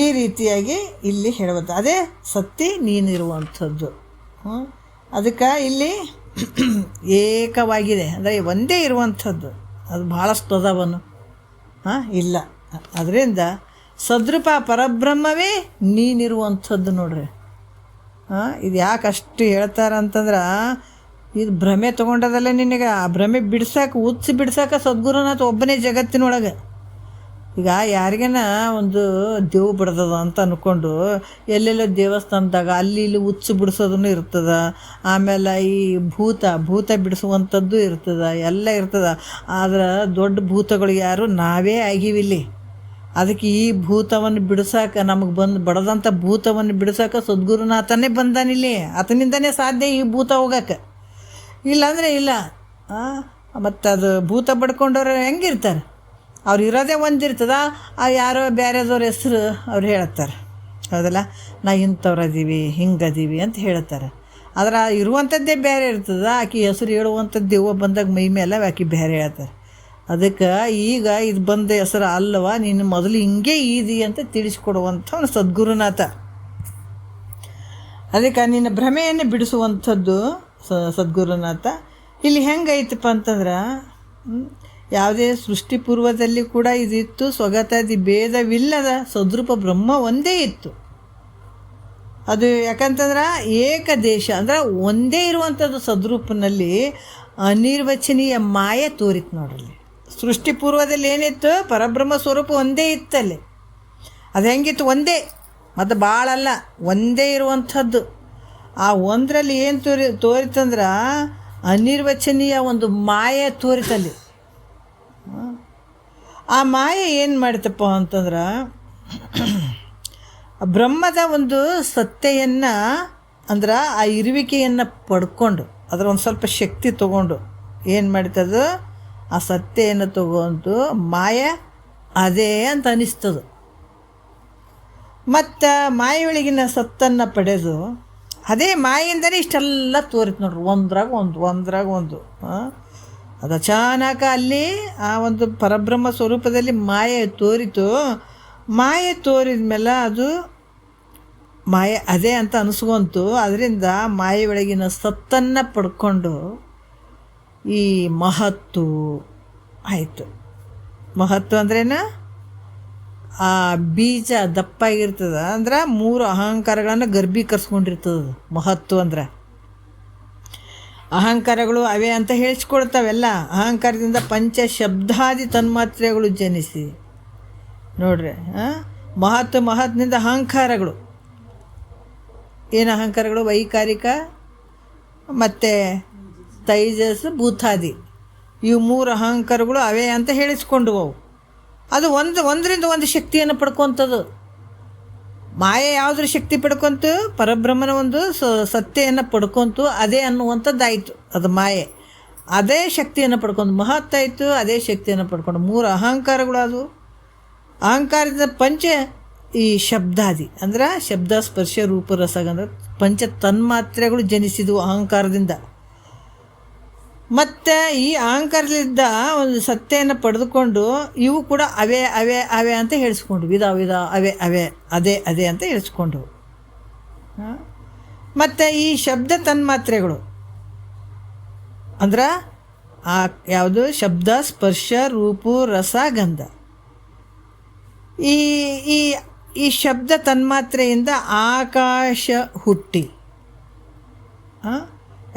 Speaker 1: ಈ ರೀತಿಯಾಗಿ ಇಲ್ಲಿ ಹೇಳುವಂಥ ಅದೇ ಸತ್ತಿ ನೀನಿರುವಂಥದ್ದು. ಅದಕ್ಕೆ ಇಲ್ಲಿ ಏಕವಾಗಿದೆ ಅಂದರೆ ಒಂದೇ ಇರುವಂಥದ್ದು. ಅದು ಭಾಳಷ್ಟು ಅದಾವನು ಇಲ್ಲ. ಅದರಿಂದ ಸದ್ರೂಪ ಪರಬ್ರಹ್ಮವೇ ನೀನಿರುವಂಥದ್ದು. ನೋಡ್ರಿ, ಇದು ಯಾಕೆ ಅಷ್ಟು ಹೇಳ್ತಾರಂತಂದ್ರೆ, ಇದು ಭ್ರಮೆ ತೊಗೊಂಡದಲ್ಲ ನಿನಗೆ. ಆ ಭ್ರಮೆ ಬಿಡ್ಸಾಕ ಸದ್ಗುರುನಾಥ ಒಬ್ಬನೇ ಜಗತ್ತಿನೊಳಗೆ. ಈಗ ಯಾರಿಗೇನ ಒಂದು ದೇವು ಬಿಡ್ದದ ಅಂತ ಅಂದ್ಕೊಂಡು ಎಲ್ಲೆಲ್ಲೋ ದೇವಸ್ಥಾನದಾಗ ಅಲ್ಲಿ ಇಲ್ಲಿ ಬಿಡಿಸೋದನ್ನು ಇರ್ತದೆ. ಆಮೇಲೆ ಈ ಭೂತ ಬಿಡಿಸುವಂಥದ್ದು ಇರ್ತದೆ, ಎಲ್ಲ ಇರ್ತದೆ. ಆದ್ರೆ ದೊಡ್ಡ ಭೂತಗಳು ಯಾರು ನಾವೇ ಆಗಿವಿಲ್ಲಿ. ಅದಕ್ಕೆ ಈ ಭೂತವನ್ನು ಬಿಡಿಸಾಕ ನಮಗೆ ಬಡದಂಥ ಭೂತವನ್ನು ಬಿಡಿಸಾಕ ಸದ್ಗುರುನಾಥನೇ ಬಂದಾನಿಲ್ಲಿ. ಆತನಿಂದನೇ ಸಾಧ್ಯ ಈ ಭೂತ ಹೋಗಕ್ಕೆ. ಇಲ್ಲಾಂದರೆ ಇಲ್ಲ. ಮತ್ತು ಅದು ಭೂತ ಬಡ್ಕೊಂಡವ್ರು ಹೆಂಗಿರ್ತಾರೆ? ಅವ್ರು ಇರೋದೇ ಒಂದಿರ್ತದ. ಯಾರೋ ಬೇರೆದವ್ರ ಹೆಸ್ರು ಅವ್ರು ಹೇಳ್ತಾರೆ. ಹೌದಲ್ಲ, ನಾ ಇಂಥವ್ರದೀವಿ ಹಿಂಗದೀವಿ ಅಂತ ಹೇಳ್ತಾರೆ. ಆದ್ರೆ ಇರುವಂಥದ್ದೇ ಬೇರೆ ಇರ್ತದೆ. ಆಕೆ ಹೆಸ್ರು ಹೇಳುವಂಥದ್ದು ದೆವ್ವ ಬಂದಾಗ ಮೈ ಮೇಲೆ ಆಕೆ ಬೇರೆ ಹೇಳ್ತಾರೆ. ಅದಕ್ಕೆ ಈಗ ಇದು ಬಂದ ಹೆಸರು ಅಲ್ಲವ, ನೀನು ಮೊದಲು ಹಿಂಗೆ ಈದಿ ಅಂತ ತಿಳಿಸ್ಕೊಡುವಂಥ ಅವನು ಸದ್ಗುರುನಾಥ. ಅದಕ್ಕೆ ನಿನ್ನ ಭ್ರಮೆಯನ್ನು ಬಿಡಿಸುವಂಥದ್ದು ಸದ್ಗುರುನಾಥ. ಇಲ್ಲಿ ಹೆಂಗೈತಪ್ಪ ಅಂತಂದ್ರೆ, ಯಾವುದೇ ಸೃಷ್ಟಿ ಪೂರ್ವದಲ್ಲಿ ಕೂಡ ಇದಿತ್ತು. ಸ್ವಗತಾದಿ ಭೇದವಿಲ್ಲದ ಸದ್ರೂಪ ಬ್ರಹ್ಮ ಒಂದೇ ಇತ್ತು. ಅದು ಯಾಕಂತಂದ್ರೆ ಏಕದೇಶ ಅಂದ್ರೆ ಒಂದೇ ಇರುವಂಥದ್ದು ಸದ್ರೂಪನಲ್ಲಿ ಅನಿರ್ವಚನೀಯ ಮಾಯೆ ತೋರಿತು. ನೋಡ್ರಲ್ಲಿ, ಸೃಷ್ಟಿ ಪೂರ್ವದಲ್ಲಿ ಏನಿತ್ತು? ಪರಬ್ರಹ್ಮ ಸ್ವರೂಪ ಒಂದೇ ಇತ್ತಲ್ಲಿ. ಅದು ಹೆಂಗಿತ್ತು? ಒಂದೇ, ಮತ್ತು ಭಾಳಲ್ಲ, ಒಂದೇ ಇರುವಂಥದ್ದು. ಆ ಒಂದರಲ್ಲಿ ಏನು ತೋರಿತಂದ್ರೆ ಅನಿರ್ವಚನೀಯ ಒಂದು ಮಾಯೆ ತೋರಿತಲ್ಲಿ. ಆ ಮಾಯೆ ಏನು ಮಾಡ್ತಪ್ಪ ಅಂತಂದ್ರೆ, ಬ್ರಹ್ಮದ ಒಂದು ಸತ್ತೆಯನ್ನು ಅಂದ್ರೆ ಆ ಇರುವಿಕೆಯನ್ನು ಪಡ್ಕೊಂಡು ಅದರ ಒಂದು ಸ್ವಲ್ಪ ಶಕ್ತಿ ತೊಗೊಂಡು ಏನು ಮಾಡ್ತದೆ, ಆ ಸತ್ತೆಯನ್ನು ತಗೊಂಡು ಮಾಯೆ ಅದೇ ಅಂತ ಅನಿಸ್ತದೆ. ಮತ್ತು ಮಾಯೆಯೊಳಗಿನ ಸತ್ತನ್ನು ಪಡೆದು ಅದೇ ಮಾಯೆಯಿಂದಲೇ ಇಷ್ಟೆಲ್ಲ ತೋರಿತು ನೋಡ್ರಿ, ಒಂದ್ರಾಗ ಒಂದು. ಅದು ಅಚಾನಕ ಅಲ್ಲಿ ಆ ಒಂದು ಪರಬ್ರಹ್ಮ ಸ್ವರೂಪದಲ್ಲಿ ಮಾಯೆ ತೋರಿತು. ಮಾಯೆ ತೋರಿದ ಮೇಲೆ ಅದು ಮಾಯೆ ಅದೇ ಅಂತ ಅನಿಸ್ಕೊಂತು. ಅದರಿಂದ ಮಾಯೆ ಒಳಗಿನ ಸತ್ತನ್ನು ಪಡ್ಕೊಂಡು ಈ ಮಹತ್ತು ಆಯಿತು. ಮಹತ್ತು ಅಂದ್ರೇನು? ಆ ಬೀಜ ದಪ್ಪಾಗಿರ್ತದೆ ಅಂದ್ರೆ 3 ಅಹಂಕಾರಗಳನ್ನು ಗರ್ಭೀಕರಿಸ್ಕೊಂಡಿರ್ತದೆ. ಮಹತ್ತು ಅಂದ್ರೆ ಅಹಂಕಾರಗಳು ಅವೇ ಅಂತ ಹೇಳಿಸ್ಕೊಳ್ತಾವೆಲ್ಲ. ಅಹಂಕಾರದಿಂದ ಪಂಚ ಶಬ್ದಾದಿ ತನ್ಮಾತ್ರೆಗಳು ಜನಿಸಿ ನೋಡ್ರಿ. ಮಹತ್ನಿಂದ ಅಹಂಕಾರಗಳು ಏನು ಅಹಂಕಾರಗಳು? ವೈಕಾರಿಕ ಮತ್ತು ತೈಜಸ್ ಭೂತಾದಿ, ಇವು 3 ಅಹಂಕಾರಗಳು ಅವೇ ಅಂತ ಹೇಳಿಸ್ಕೊಂಡು ಅವು. ಅದು ಒಂದರಿಂದ ಒಂದು ಶಕ್ತಿಯನ್ನು ಪಡ್ಕೊತದು. ಮಾಯೆ ಯಾವುದ್ರ ಶಕ್ತಿ ಪಡ್ಕೊಂತು? ಪರಬ್ರಹ್ಮನ ಒಂದು ಸತ್ತೆಯನ್ನು ಪಡ್ಕೊಂತು, ಅದೇ ಅನ್ನುವಂಥದ್ದಾಯಿತು. ಅದು ಮಾಯೆ ಅದೇ ಶಕ್ತಿಯನ್ನು ಪಡ್ಕೊಂಡು ಮಹತ್ತಾಯಿತು, ಅದೇ ಶಕ್ತಿಯನ್ನು ಪಡ್ಕೊಂಡು 3 ಅಹಂಕಾರಗಳು. ಅದು ಅಹಂಕಾರದಿಂದ ಪಂಚ ಈ ಶಬ್ದಾದಿ ಅಂದ್ರೆ ಶಬ್ದ ಸ್ಪರ್ಶ ರೂಪ ರಸಗಂಧ ಪಂಚ ತನ್ಮಾತ್ರೆಗಳು ಜನಿಸಿದವು ಅಹಂಕಾರದಿಂದ. ಮತ್ತು ಈ ಅಹಂಕಾರದಿಂದ ಒಂದು ಸತ್ತೆಯನ್ನು ಪಡೆದುಕೊಂಡು ಇವು ಕೂಡ ಅವೇ ಅವೇ ಅವೇ ಅಂತ ಹೇಳಿಸ್ಕೊಂಡು ವಿಧ ಅವೇ ಅದೇ ಅಂತ ಹೇಳಿಸ್ಕೊಂಡು. ಮತ್ತು ಈ ಶಬ್ದ ತನ್ಮಾತ್ರೆಗಳು ಅಂದ್ರೆ ಯಾವುದು? ಶಬ್ದ ಸ್ಪರ್ಶ ರೂಪು ರಸ ಗಂಧ. ಈ ಶಬ್ದ ತನ್ಮಾತ್ರೆಯಿಂದ ಆಕಾಶ ಹುಟ್ಟಿ.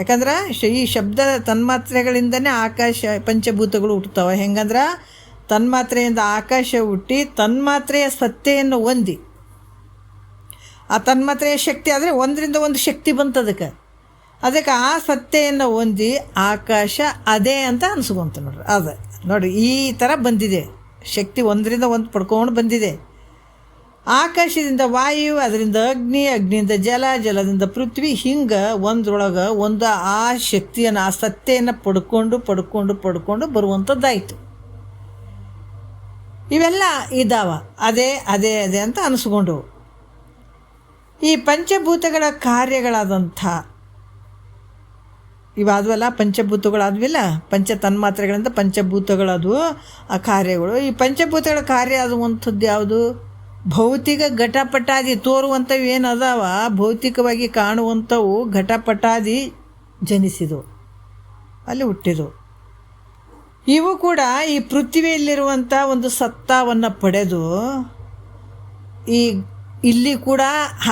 Speaker 1: ಯಾಕಂದ್ರೆ ಈ ಶಬ್ದ ತನ್ಮಾತ್ರೆಗಳಿಂದನೇ ಆಕಾಶ ಪಂಚಭೂತಗಳು ಹುಟ್ಟುತ್ತವೆ. ಹೆಂಗಂದ್ರೆ ತನ್ಮಾತ್ರೆಯಿಂದ ಆಕಾಶ ಹುಟ್ಟಿ ತನ್ಮಾತ್ರೆಯ ಸತ್ತೆಯನ್ನು ಹೊಂದಿ ಆ ತನ್ಮಾತ್ರೆಯ ಶಕ್ತಿ ಆದರೆ ಒಂದರಿಂದ ಒಂದು ಶಕ್ತಿ ಬಂತು. ಅದಕ್ಕೆ ಆ ಸತ್ತೆಯನ್ನು ಹೊಂದಿ ಆಕಾಶ ಅದೇ ಅಂತ ಅನಿಸ್ಕೊಂತ ನೋಡ್ರಿ. ನೋಡಿ ಈ ಥರ ಬಂದಿದೆ ಶಕ್ತಿ, ಒಂದರಿಂದ ಒಂದು ಪಡ್ಕೊಂಡು ಬಂದಿದೆ. ಆಕಾಶದಿಂದ ವಾಯು, ಅದರಿಂದ ಅಗ್ನಿ, ಅಗ್ನಿಯಿಂದ ಜಲ, ಜಲದಿಂದ ಪೃಥ್ವಿ, ಹಿಂಗೆ ಒಂದ್ರೊಳಗೆ ಒಂದು ಆ ಶಕ್ತಿಯನ್ನು, ಆ ಸತ್ತೆಯನ್ನು ಪಡ್ಕೊಂಡು ಬರುವಂಥದ್ದಾಯಿತು. ಇವೆಲ್ಲ ಇದ್ದಾವ, ಅದೇ ಅದೇ ಅದೇ ಅಂತ ಅನಿಸ್ಕೊಂಡು ಈ ಪಂಚಭೂತಗಳ ಕಾರ್ಯಗಳಾದಂಥ ಇವಾದವಲ್ಲ, ಪಂಚಭೂತಗಳಾದ್ವಿಲ್ಲ, ಪಂಚ ತನ್ಮಾತ್ರೆಗಳಿಂದ ಪಂಚಭೂತಗಳಾದವು ಆ ಕಾರ್ಯಗಳು. ಈ ಪಂಚಭೂತಗಳ ಕಾರ್ಯ ಆಗುವಂಥದ್ದು ಯಾವುದು? ಭೌತಿಕ ಘಟಪಟಾದಿ ತೋರುವಂಥವು ಏನು ಅದಾವ, ಭೌತಿಕವಾಗಿ ಕಾಣುವಂಥವು ಘಟಪಟಾದಿ ಜನಿಸಿದವು, ಅಲ್ಲಿ ಹುಟ್ಟಿದವು. ಇವು ಕೂಡ ಈ ಪೃಥ್ವಿಯಲ್ಲಿರುವಂಥ ಒಂದು ಸತ್ತವನ್ನು ಪಡೆದು ಇಲ್ಲಿ ಕೂಡ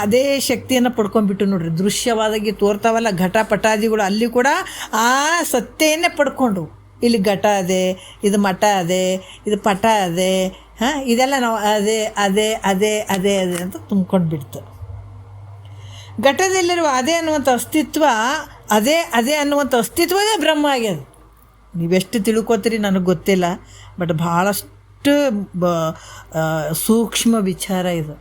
Speaker 1: ಅದೇ ಶಕ್ತಿಯನ್ನು ಪಡ್ಕೊಂಡ್ಬಿಟ್ಟು ನೋಡ್ರಿ. ದೃಶ್ಯವಾದಾಗಿ ತೋರ್ತಾವಲ್ಲ ಘಟಪಟಾದಿಗಳು, ಅಲ್ಲಿ ಕೂಡ ಆ ಸತ್ತೆಯನ್ನೇ ಪಡ್ಕೊಂಡು, ಇಲ್ಲಿ ಘಟ ಅದೇ, ಇದು ಮಠ ಅದೇ, ಇದು ಪಟ ಅದೇ, ಇದೆಲ್ಲ ನಾವು ಅದೇ ಅದೇ ಅದೇ ಅದೇ ಅದೇ ಅಂತ ತುಂಬ್ಕೊಂಡು ಬಿಡ್ತು. ಘಟದಲ್ಲಿರುವ ಅದೇ ಅನ್ನುವಂಥ ಅಸ್ತಿತ್ವ, ಅದೇ ಅದೇ ಅನ್ನುವಂಥ ಅಸ್ತಿತ್ವವೇ ಬ್ರಹ್ಮ ಆಗ್ಯದ. ನೀವೆಷ್ಟು ತಿಳ್ಕೊತೀರಿ ನನಗೆ ಗೊತ್ತಿಲ್ಲ, ಬಟ್ ಭಾಳಷ್ಟು ಸೂಕ್ಷ್ಮ ವಿಚಾರ ಇದು.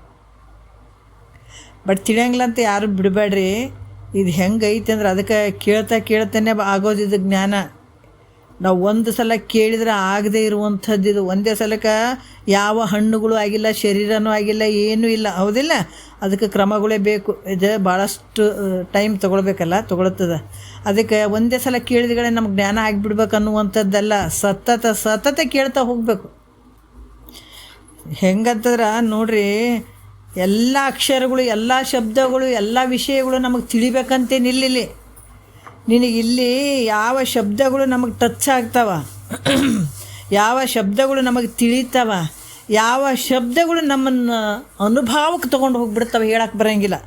Speaker 1: ಬಟ್ ತಿಳಿಯಂಗಿಲ್ಲ ಅಂತ ಯಾರು ಬಿಡಬೇಡ್ರಿ. ಇದು ಹೆಂಗೆ ಐತೆ ಅಂದ್ರೆ ಅದಕ್ಕೆ ಕೇಳ್ತಾನೆ ಆಗೋದಿದ್ದು ಜ್ಞಾನ. ನಾವು ಒಂದು ಸಲ ಕೇಳಿದ್ರೆ ಆಗದೆ ಇರುವಂಥದ್ದು ಇದು. ಒಂದೇ ಸಲಕ್ಕೆ ಯಾವ ಹಣ್ಣುಗಳು ಆಗಿಲ್ಲ, ಶರೀರನೂ ಆಗಿಲ್ಲ, ಏನೂ ಇಲ್ಲ, ಹೌದಿಲ್ಲ? ಅದಕ್ಕೆ ಕ್ರಮಗಳೇ ಬೇಕು. ಇದು ಭಾಳಷ್ಟು ಟೈಮ್ ತೊಗೊಳ್ತದೆ. ಅದಕ್ಕೆ ಒಂದೇ ಸಲ ಕೇಳಿದ್ಗಳೇ ನಮ್ಗೆ ಜ್ಞಾನ ಆಗಿಬಿಡ್ಬೇಕು ಅನ್ನುವಂಥದ್ದಲ್ಲ, ಸತತ ಕೇಳ್ತಾ ಹೋಗಬೇಕು. ಹೆಂಗಂತಂದ್ರೆ ನೋಡ್ರಿ, ಎಲ್ಲ ಅಕ್ಷರಗಳು, ಎಲ್ಲ ಶಬ್ದಗಳು, ಎಲ್ಲ ವಿಷಯಗಳು ನಮಗೆ ತಿಳಿಬೇಕಂತೇನಿಲ್ಲಿ. ನಿನಗಿಲ್ಲಿ ಯಾವ ಶಬ್ದಗಳು ನಮಗೆ ಟಚ್ ಆಗ್ತಾವ, ಯಾವ ಶಬ್ದಗಳು ನಮಗೆ ತಿಳಿತಾವ, ಯಾವ ಶಬ್ದಗಳು ನಮ್ಮನ್ನು ಅನುಭವಕ್ಕೆ ತೊಗೊಂಡು ಹೋಗ್ಬಿಡ್ತಾವೆ, ಹೇಳಕ್ಕೆ ಬರೋಂಗಿಲ್ಲ.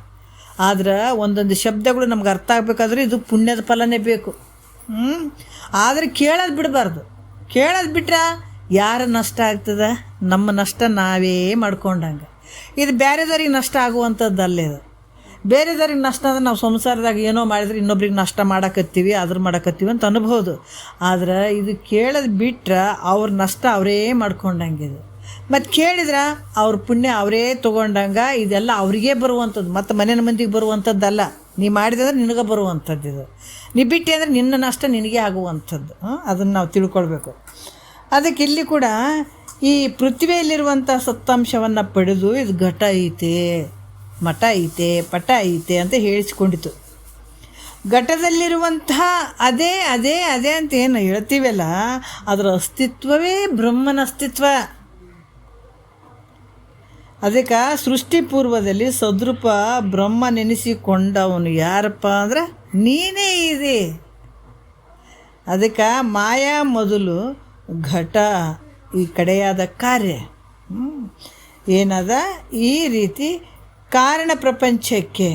Speaker 1: ಆದ್ರೆ ಒಂದೊಂದು ಶಬ್ದಗಳು ನಮ್ಗೆ ಅರ್ಥ ಆಗಬೇಕಾದ್ರೆ ಇದು ಪುಣ್ಯದ ಫಲನೇ ಬೇಕು. ಆದರೆ ಕೇಳೋದು ಬಿಡಬಾರ್ದು. ಕೇಳೋದು ಬಿಟ್ರೆ ಯಾರ ನಷ್ಟ ಆಗ್ತದೆ? ನಮ್ಮ ನಷ್ಟ ನಾವೇ ಮಾಡ್ಕೊಂಡಂಗೆ. ಇದು ಬೇರೆದವ್ರಿಗೆ ನಷ್ಟ ಆಗುವಂಥದ್ದಲ್ಲ. ಇದು ಬೇರೆದವ್ರಿಗೆ ನಷ್ಟ ಅಂದರೆ ನಾವು ಸಂಸಾರದಾಗ ಏನೋ ಮಾಡಿದ್ರೆ ಇನ್ನೊಬ್ರಿಗೆ ನಷ್ಟ ಮಾಡಕತ್ತೀವಿ ಅಂತ ಅನ್ಬೋದು. ಆದ್ರೆ ಇದು ಕೇಳೋದು ಬಿಟ್ರೆ ಅವ್ರ ನಷ್ಟ ಅವರೇ ಮಾಡ್ಕೊಂಡಂಗಿದು. ಮತ್ತು ಕೇಳಿದ್ರೆ ಅವ್ರ ಪುಣ್ಯ ಅವರೇ ತೊಗೊಂಡಂಗೆ. ಇದೆಲ್ಲ ಅವರಿಗೇ ಬರುವಂಥದ್ದು, ಮತ್ತು ಮನೆ ಮಂದಿಗೆ ಬರುವಂಥದ್ದಲ್ಲ. ನೀ ಮಾಡಿದ್ರೆ ನಿನಗೆ ಬರುವಂಥದ್ದು ಇದು. ನೀ ಬಿಟ್ಟು ಅಂದರೆ ನಿನ್ನ ನಷ್ಟ ನಿನಗೆ ಆಗುವಂಥದ್ದು. ಅದನ್ನು ನಾವು ತಿಳ್ಕೊಳ್ಬೇಕು. ಅದಕ್ಕೆ ಇಲ್ಲಿ ಕೂಡ ಈ ಪೃಥ್ವಿಯಲ್ಲಿರುವಂಥ ಸತ್ತಾಂಶವನ್ನು ಪಡೆದು ಇದು ಘಟ ಐತೆ, ಮಠ ಐತೆ, ಪಟ ಐತೆ ಅಂತ ಹೇಳಿಸ್ಕೊಂಡಿತು. ಘಟದಲ್ಲಿರುವಂತಹ ಅದೇ ಅದೇ ಅದೇ ಅಂತ ಏನು ಹೇಳ್ತೀವಲ್ಲ, ಅದರ ಅಸ್ತಿತ್ವವೇ ಬ್ರಹ್ಮನ ಅಸ್ತಿತ್ವ. ಅದಕ್ಕೆ ಸೃಷ್ಟಿ ಪೂರ್ವದಲ್ಲಿ ಸದ್ರೂಪ ಬ್ರಹ್ಮ ನೆನೆಸಿಕೊಂಡವನು ಯಾರಪ್ಪ ಅಂದ್ರೆ ನೀನೇ ಇದೆ. ಅದಕ್ಕೆ ಮಾಯಾ ಮೊದಲು, ಘಟ ಈ ಕಡೆಯಾದ ಕಾರ್ಯ ಏನದ ಈ ರೀತಿ ಕಾರಣ ಪ್ರಪಂಚಕ್ಕೆ.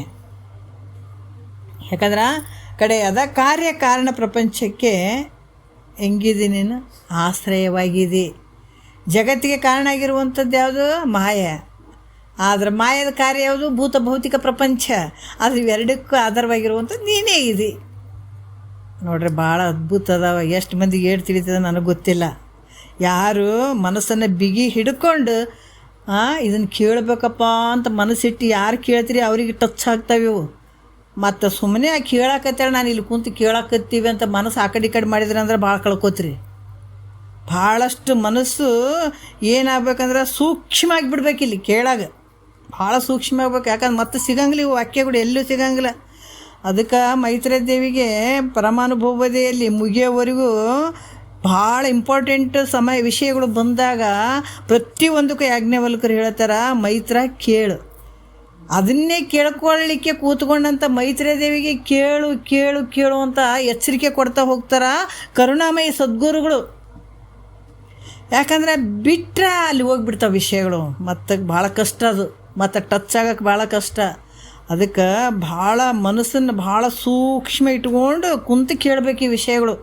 Speaker 1: ಯಾಕಂದ್ರೆ ಕಡೆಯಾದ ಕಾರ್ಯ ಕಾರಣ ಪ್ರಪಂಚಕ್ಕೆ ಹೆಂಗಿದೆ ನೀನು? ಆಶ್ರಯವಾಗಿದೆ. ಜಗತ್ತಿಗೆ ಕಾರಣ ಆಗಿರುವಂಥದ್ದು ಯಾವುದು? ಮಾಯ. ಆದರೆ ಮಾಯದ ಕಾರ್ಯ ಯಾವುದು? ಭೂತ ಭೌತಿಕ ಪ್ರಪಂಚ. ಆದರೆ ಇವೆರಡಕ್ಕೂ ಆಧಾರವಾಗಿರುವಂಥದ್ದು ನೀನೇ ಇದೆ. ನೋಡ್ರಿ, ಭಾಳ ಅದ್ಭುತ ಅದಾವ. ಎಷ್ಟು ಮಂದಿಗೆ ಏಳು ತಿಳಿತದೆ ನನಗೆ ಗೊತ್ತಿಲ್ಲ. ಯಾರು ಮನಸ್ಸನ್ನು ಬಿಗಿ ಹಿಡ್ಕೊಂಡು ಇದನ್ನು ಕೇಳಬೇಕಪ್ಪ ಅಂತ ಮನಸ್ಸಿಟ್ಟು ಯಾರು ಕೇಳ್ತೀರಿ ಅವರಿಗೆ ಟಚ್ ಆಗ್ತಾವಿವು. ಮತ್ತು ಸುಮ್ಮನೆ ಕೇಳಾಕತ್ತೇಳಿ ನಾನು ಇಲ್ಲಿ ಕುಂತು ಕೇಳಾಕತ್ತೀವಿ ಅಂತ ಮನಸ್ಸು ಆ ಕಡೆ ಈ ಕಡೆ ಮಾಡಿದ್ರಿ ಅಂದ್ರೆ ಭಾಳ ಕಳ್ಕೊತೀರಿ. ಭಾಳಷ್ಟು ಮನಸ್ಸು ಏನಾಗಬೇಕಂದ್ರೆ ಸೂಕ್ಷ್ಮ ಆಗಿಬಿಡ್ಬೇಕು. ಇಲ್ಲಿ ಕೇಳಾಗ ಭಾಳ ಸೂಕ್ಷ್ಮ ಆಗ್ಬೇಕು. ಯಾಕಂದ್ರೆ ಮತ್ತೆ ಸಿಗಂಗಿಲ್ಲ ಇವು ವಾಕ್ಯಗಳು, ಎಲ್ಲೂ ಸಿಗಂಗಿಲ್ಲ. ಅದಕ್ಕೆ ಮೈತ್ರೇಯ ದೇವಿಗೆ ಪರಮಾನುಭವದೆಯಲ್ಲಿ ಮುಗಿಯೋವರೆಗೂ ಭಾಳ ಇಂಪಾರ್ಟೆಂಟ್ ವಿಷಯಗಳು ಬಂದಾಗ ಪ್ರತಿಯೊಂದಕ್ಕೂ ಯಾಜ್ಞವಲ್ಕರು ಹೇಳ್ತಾರೆ, ಮೈತ್ರ ಕೇಳು. ಅದನ್ನೇ ಕೇಳ್ಕೊಳ್ಳಿಕ್ಕೆ ಕೂತ್ಕೊಂಡಂಥ ಮೈತ್ರೇಯ ದೇವಿಗೆ ಕೇಳು ಕೇಳು ಕೇಳು ಅಂತ ಎಚ್ಚರಿಕೆ ಕೊಡ್ತಾ ಹೋಗ್ತಾರೆ ಕರುಣಾಮಯಿ ಸದ್ಗುರುಗಳು. ಯಾಕಂದರೆ ಬಿಟ್ಟರೆ ಅಲ್ಲಿ ಹೋಗ್ಬಿಡ್ತಾವೆ ವಿಷಯಗಳು. ಮತ್ತು ಭಾಳ ಕಷ್ಟ ಅದು, ಮತ್ತು ಟಚ್ ಆಗೋಕ್ಕೆ ಭಾಳ ಕಷ್ಟ. ಅದಕ್ಕೆ ಭಾಳ ಮನಸ್ಸನ್ನು ಭಾಳ ಸೂಕ್ಷ್ಮ ಇಟ್ಕೊಂಡು ಕುಂತು ಕೇಳಬೇಕು ಈ ವಿಷಯಗಳು.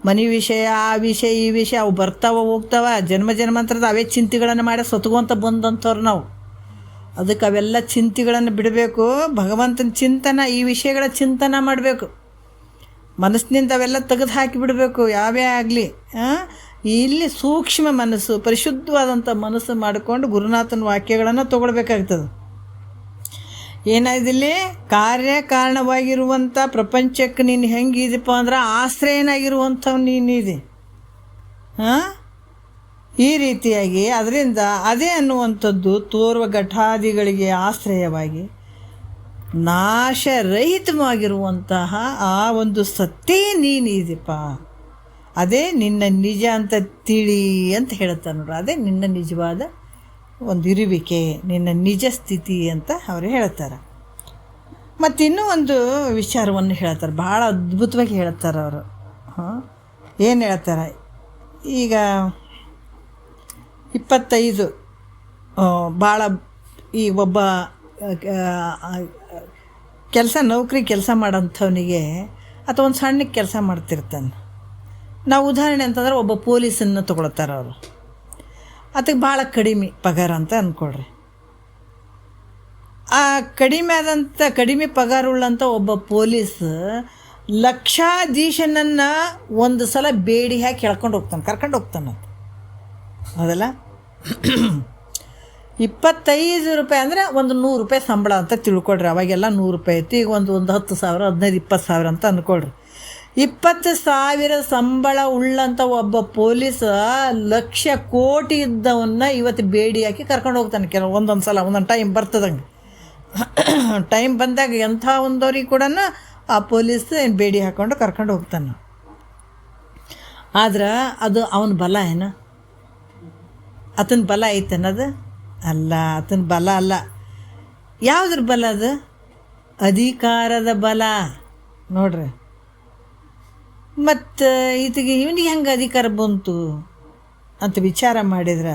Speaker 1: ಮನೆ ವಿಷಯ, ಆ ವಿಷಯ, ಈ ವಿಷಯ ಅವು ಬರ್ತಾವ ಹೋಗ್ತಾವ. ಜನ್ಮಾಂತರದ ಅವೇ ಚಿಂತೆಗಳನ್ನು ಮಾಡಿ ಸತ್ಕೊಂತ ಬಂದಂಥವ್ರು ನಾವು. ಅದಕ್ಕೆ ಅವೆಲ್ಲ ಚಿಂತೆಗಳನ್ನು ಬಿಡಬೇಕು. ಭಗವಂತನ ಚಿಂತನ, ಈ ವಿಷಯಗಳ ಚಿಂತನ ಮಾಡಬೇಕು. ಮನಸ್ಸಿನಿಂದ ಅವೆಲ್ಲ ತೆಗೆದು ಹಾಕಿಬಿಡಬೇಕು. ಯಾವೇ ಆಗಲಿ ಇಲ್ಲಿ ಸೂಕ್ಷ್ಮ ಮನಸ್ಸು, ಪರಿಶುದ್ಧವಾದಂಥ ಮನಸ್ಸು ಮಾಡಿಕೊಂಡು ಗುರುನಾಥನ ವಾಕ್ಯಗಳನ್ನು ತೊಗೊಳ್ಬೇಕಾಗ್ತದೆ. ಏನಾಯ್ದಿಲ್ಲಿ ಕಾರ್ಯಕಾರಣವಾಗಿರುವಂಥ ಪ್ರಪಂಚಕ್ಕೆ ನೀನು ಹೆಂಗಿದೆಪ್ಪ ಅಂದ್ರೆ ಆಶ್ರಯನಾಗಿರುವಂಥವು ನೀನಿದೆ. ಈ ರೀತಿಯಾಗಿ ಅದರಿಂದ ಅದೇ ಅನ್ನುವಂಥದ್ದು ತೋರುವ ಘಟಾದಿಗಳಿಗೆ ಆಶ್ರಯವಾಗಿ ನಾಶರಹಿತವಾಗಿರುವಂತಹ ಆ ಒಂದು ಸತ್ತೇ ನೀನಿದೆಪ್ಪ, ಅದೇ ನಿನ್ನ ನಿಜ ಅಂತ ತಿಳಿ ಅಂತ ಹೇಳ್ತಾರೆ ನೋಡ್ರಿ. ಅದೇ ನಿನ್ನ ನಿಜವಾದ ಒಂದು ಇರುವಿಕೆ, ನಿನ್ನ ನಿಜ ಸ್ಥಿತಿ ಅಂತ ಅವರು ಹೇಳ್ತಾರೆ. ಮತ್ತು ಇನ್ನೂ ಒಂದು ವಿಚಾರವನ್ನು ಹೇಳ್ತಾರೆ, ಭಾಳ ಅದ್ಭುತವಾಗಿ ಹೇಳ್ತಾರೆ ಅವರು. ಏನು ಹೇಳ್ತಾರೆ, ಈಗ 25 ಭಾಳ ಈ ಒಬ್ಬ ನೌಕರಿ ಕೆಲಸ ಮಾಡೋಂಥವನಿಗೆ ಅಥವಾ ಒಂದು ಸಣ್ಣಕ್ಕೆ ಕೆಲಸ ಮಾಡ್ತಿರ್ತಾನೆ. ನಾವು ಉದಾಹರಣೆ ಅಂತಂದ್ರೆ ಒಬ್ಬ ಪೊಲೀಸನ್ನು ತೊಗೊಳ್ತಾರೆ ಅವರು, ಅದಕ್ಕೆ ಭಾಳ ಕಡಿಮೆ ಪಗಾರ ಅಂತ ಅಂದ್ಕೊಳ್ರಿ. ಆ ಕಡಿಮೆ ಪಗಾರುಳ್ಳಂಥ ಒಬ್ಬ ಪೊಲೀಸ್ ಲಕ್ಷಾಧೀಶನನ್ನು ಒಂದು ಸಲ ಬೇಡಿ ಹಾಕಿ ಕರ್ಕೊಂಡು ಹೋಗ್ತಾನೆ. ಹೌದಲ್ಲ, 25 ರೂಪಾಯಿ ಅಂದರೆ ಒಂದು 100 ರೂಪಾಯಿ ಸಂಬಳ ಅಂತ ತಿಳ್ಕೊಳ್ರಿ. ಅವಾಗೆಲ್ಲ 100 ರೂಪಾಯಿ ಇತ್ತು, ಈಗ ಒಂದು 10,000, 15,000, 20,000 ಅಂತ ಅಂದ್ಕೊಳ್ರಿ. 20,000 ಸಂಬಳ ಉಳ್ಳಂಥ ಒಬ್ಬ ಪೊಲೀಸ ಲಕ್ಷ ಕೋಟಿ ಇದ್ದವನ್ನ ಇವತ್ತು ಬೇಡಿ ಹಾಕಿ ಕರ್ಕೊಂಡು ಹೋಗ್ತಾನೆ. ಒಂದೊಂದು ಸಲ ಒಂದೊಂದು ಟೈಮ್ ಬರ್ತದಂಗೆ, ಟೈಮ್ ಬಂದಾಗ ಎಂಥ ಒಂದವ್ರಿಗೆ ಕೂಡ ಆ ಪೊಲೀಸ್ ಬೇಡಿ ಹಾಕ್ಕೊಂಡು ಕರ್ಕೊಂಡು ಹೋಗ್ತಾನೆ. ಆದ್ರೆ ಅದು ಅವನ ಬಲ ಏನು? ಆತನ ಬಲ ಐತನ್ನೋದು ಅಲ್ಲ, ಆತನ ಬಲ ಅಲ್ಲ. ಯಾವುದ್ರ ಬಲ ಅದು? ಅಧಿಕಾರದ ಬಲ ನೋಡ್ರಿ. ಮತ್ತು ಇವನಿಗೆ ಹೆಂಗೆ ಅಧಿಕಾರ ಬಂತು ಅಂತ ವಿಚಾರ ಮಾಡಿದ್ರೆ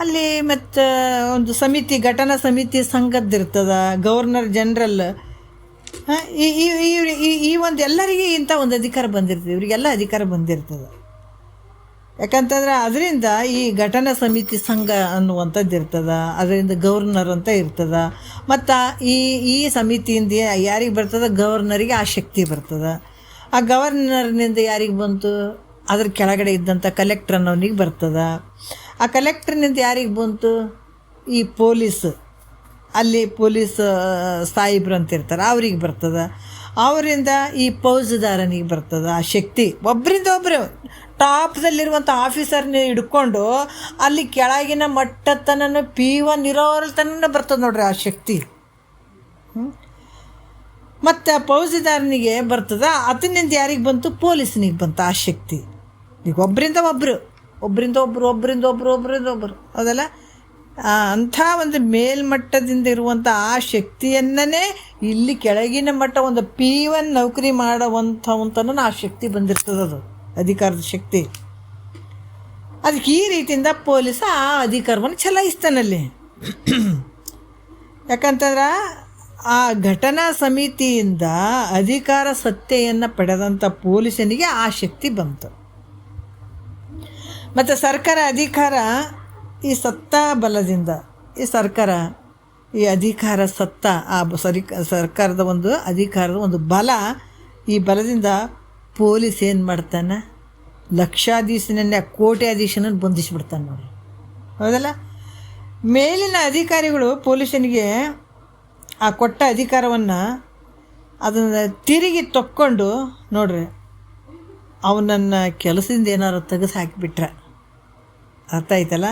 Speaker 1: ಅಲ್ಲಿ ಮತ್ತು ಒಂದು ಸಮಿತಿ, ಘಟನಾ ಸಮಿತಿ ಸಂಘದ್ದಿರ್ತದ, ಗವರ್ನರ್ ಜನರಲ್, ಈ ಒಂದು ಎಲ್ಲರಿಗೆ ಇಂಥ ಒಂದು ಅಧಿಕಾರ ಬಂದಿರ್ತದೆ, ಇವರಿಗೆಲ್ಲ ಅಧಿಕಾರ ಬಂದಿರ್ತದೆ. ಯಾಕಂತಂದ್ರೆ ಅದರಿಂದ ಈ ಘಟನಾ ಸಮಿತಿ ಸಂಘ ಅನ್ನುವಂಥದ್ದು ಇರ್ತದೆ, ಅದರಿಂದ ಗವರ್ನರ್ ಅಂತ ಇರ್ತದೆ. ಮತ್ತು ಈ ಸಮಿತಿಯಿಂದ ಯಾರಿಗೆ ಬರ್ತದೆ? ಗವರ್ನರಿಗೆ ಆ ಶಕ್ತಿ ಬರ್ತದೆ. ಆ ಗವರ್ನರ್ನಿಂದ ಯಾರಿಗೆ ಬಂತು? ಅದ್ರ ಕೆಳಗಡೆ ಇದ್ದಂಥ ಕಲೆಕ್ಟರ್ ಅನ್ನೋನಿಗೆ ಬರ್ತದೆ. ಆ ಕಲೆಕ್ಟ್ರ್ನಿಂದ ಯಾರಿಗೆ ಬಂತು? ಈ ಅಲ್ಲಿ ಪೊಲೀಸ್ ಸಾಹೇಬ್ರು ಅಂತ ಇರ್ತಾರೆ, ಅವ್ರಿಗೆ ಬರ್ತದೆ. ಅವರಿಂದ ಈ ಫೌಜದಾರನಿಗೆ ಬರ್ತದೆ ಆ ಶಕ್ತಿ. ಒಬ್ಬರಿಂದ ಒಬ್ಬರು ಟಾಪ್ದಲ್ಲಿರುವಂಥ ಆಫೀಸರ್ನ ಹಿಡ್ಕೊಂಡು ಅಲ್ಲಿ ಕೆಳಗಿನ ಮಟ್ಟತನ P1 ಇರೋರ ತನಕ ಬರ್ತದೆ ನೋಡ್ರಿ ಆ ಶಕ್ತಿ. ಮತ್ತು ಫೌಜದಾರನಿಗೆ ಬರ್ತದೆ, ಅದನ್ನಿಂದ ಯಾರಿಗೆ ಬಂತು? ಪೊಲೀಸ್ನಿಗೆ ಬಂತು ಆ ಶಕ್ತಿ. ಈಗ ಒಬ್ಬರಿಂದ ಒಬ್ಬರು ಅದಲ್ಲ, ಅಂಥ ಒಂದು ಮೇಲ್ಮಟ್ಟದಿಂದ ಇರುವಂಥ ಆ ಶಕ್ತಿಯನ್ನೇ ಇಲ್ಲಿ ಕೆಳಗಿನ ಮಟ್ಟ ಒಂದು P1 ನೌಕರಿ ಮಾಡೋವಂಥವಂತನೂ ಆ ಶಕ್ತಿ ಬಂದಿರ್ತದೆ, ಅದು ಅಧಿಕಾರದ ಶಕ್ತಿ. ಅದಕ್ಕೆ ಈ ರೀತಿಯಿಂದ ಪೊಲೀಸ ಆ ಅಧಿಕಾರವನ್ನು ಚಲಾಯಿಸ್ತಾನಲ್ಲಿ. ಯಾಕಂತಂದ್ರೆ ಆ ಘಟನಾ ಸಮಿತಿಯಿಂದ ಅಧಿಕಾರ ಸತ್ತೆಯನ್ನು ಪಡೆದಂಥ ಪೊಲೀಸನಿಗೆ ಆ ಶಕ್ತಿ ಬಂತು. ಮತ್ತು ಸರ್ಕಾರ ಅಧಿಕಾರ ಈ ಸತ್ತಾ ಬಲದಿಂದ ಈ ಸರ್ಕಾರ ಈ ಅಧಿಕಾರ ಸತ್ತ ಆ ಸರ್ಕಾರದ ಒಂದು ಅಧಿಕಾರದ ಒಂದು ಬಲ, ಈ ಬಲದಿಂದ ಪೊಲೀಸ್ ಏನು ಮಾಡ್ತಾನೆ? ಲಕ್ಷಾಧೀಶನನ್ನೇ ಕೋಟ್ಯಾಧೀಶನನ್ನು ಬಂಧಿಸಿಬಿಡ್ತಾನೆ ನೋಡಿ. ಹೌದಲ್ಲ, ಮೇಲಿನ ಅಧಿಕಾರಿಗಳು ಪೊಲೀಸನಿಗೆ ಆ ಕೊಟ್ಟ ಅಧಿಕಾರವನ್ನು ಅದನ್ನು ತಿರುಗಿ ತಕ್ಕೊಂಡು ನೋಡ್ರಿ, ಅವನನ್ನು ಕೆಲಸದಿಂದ ಏನಾರು ತೆಗೆದು ಹಾಕಿಬಿಟ್ರೆ ಅರ್ಥ ಆಯ್ತಲ್ಲ.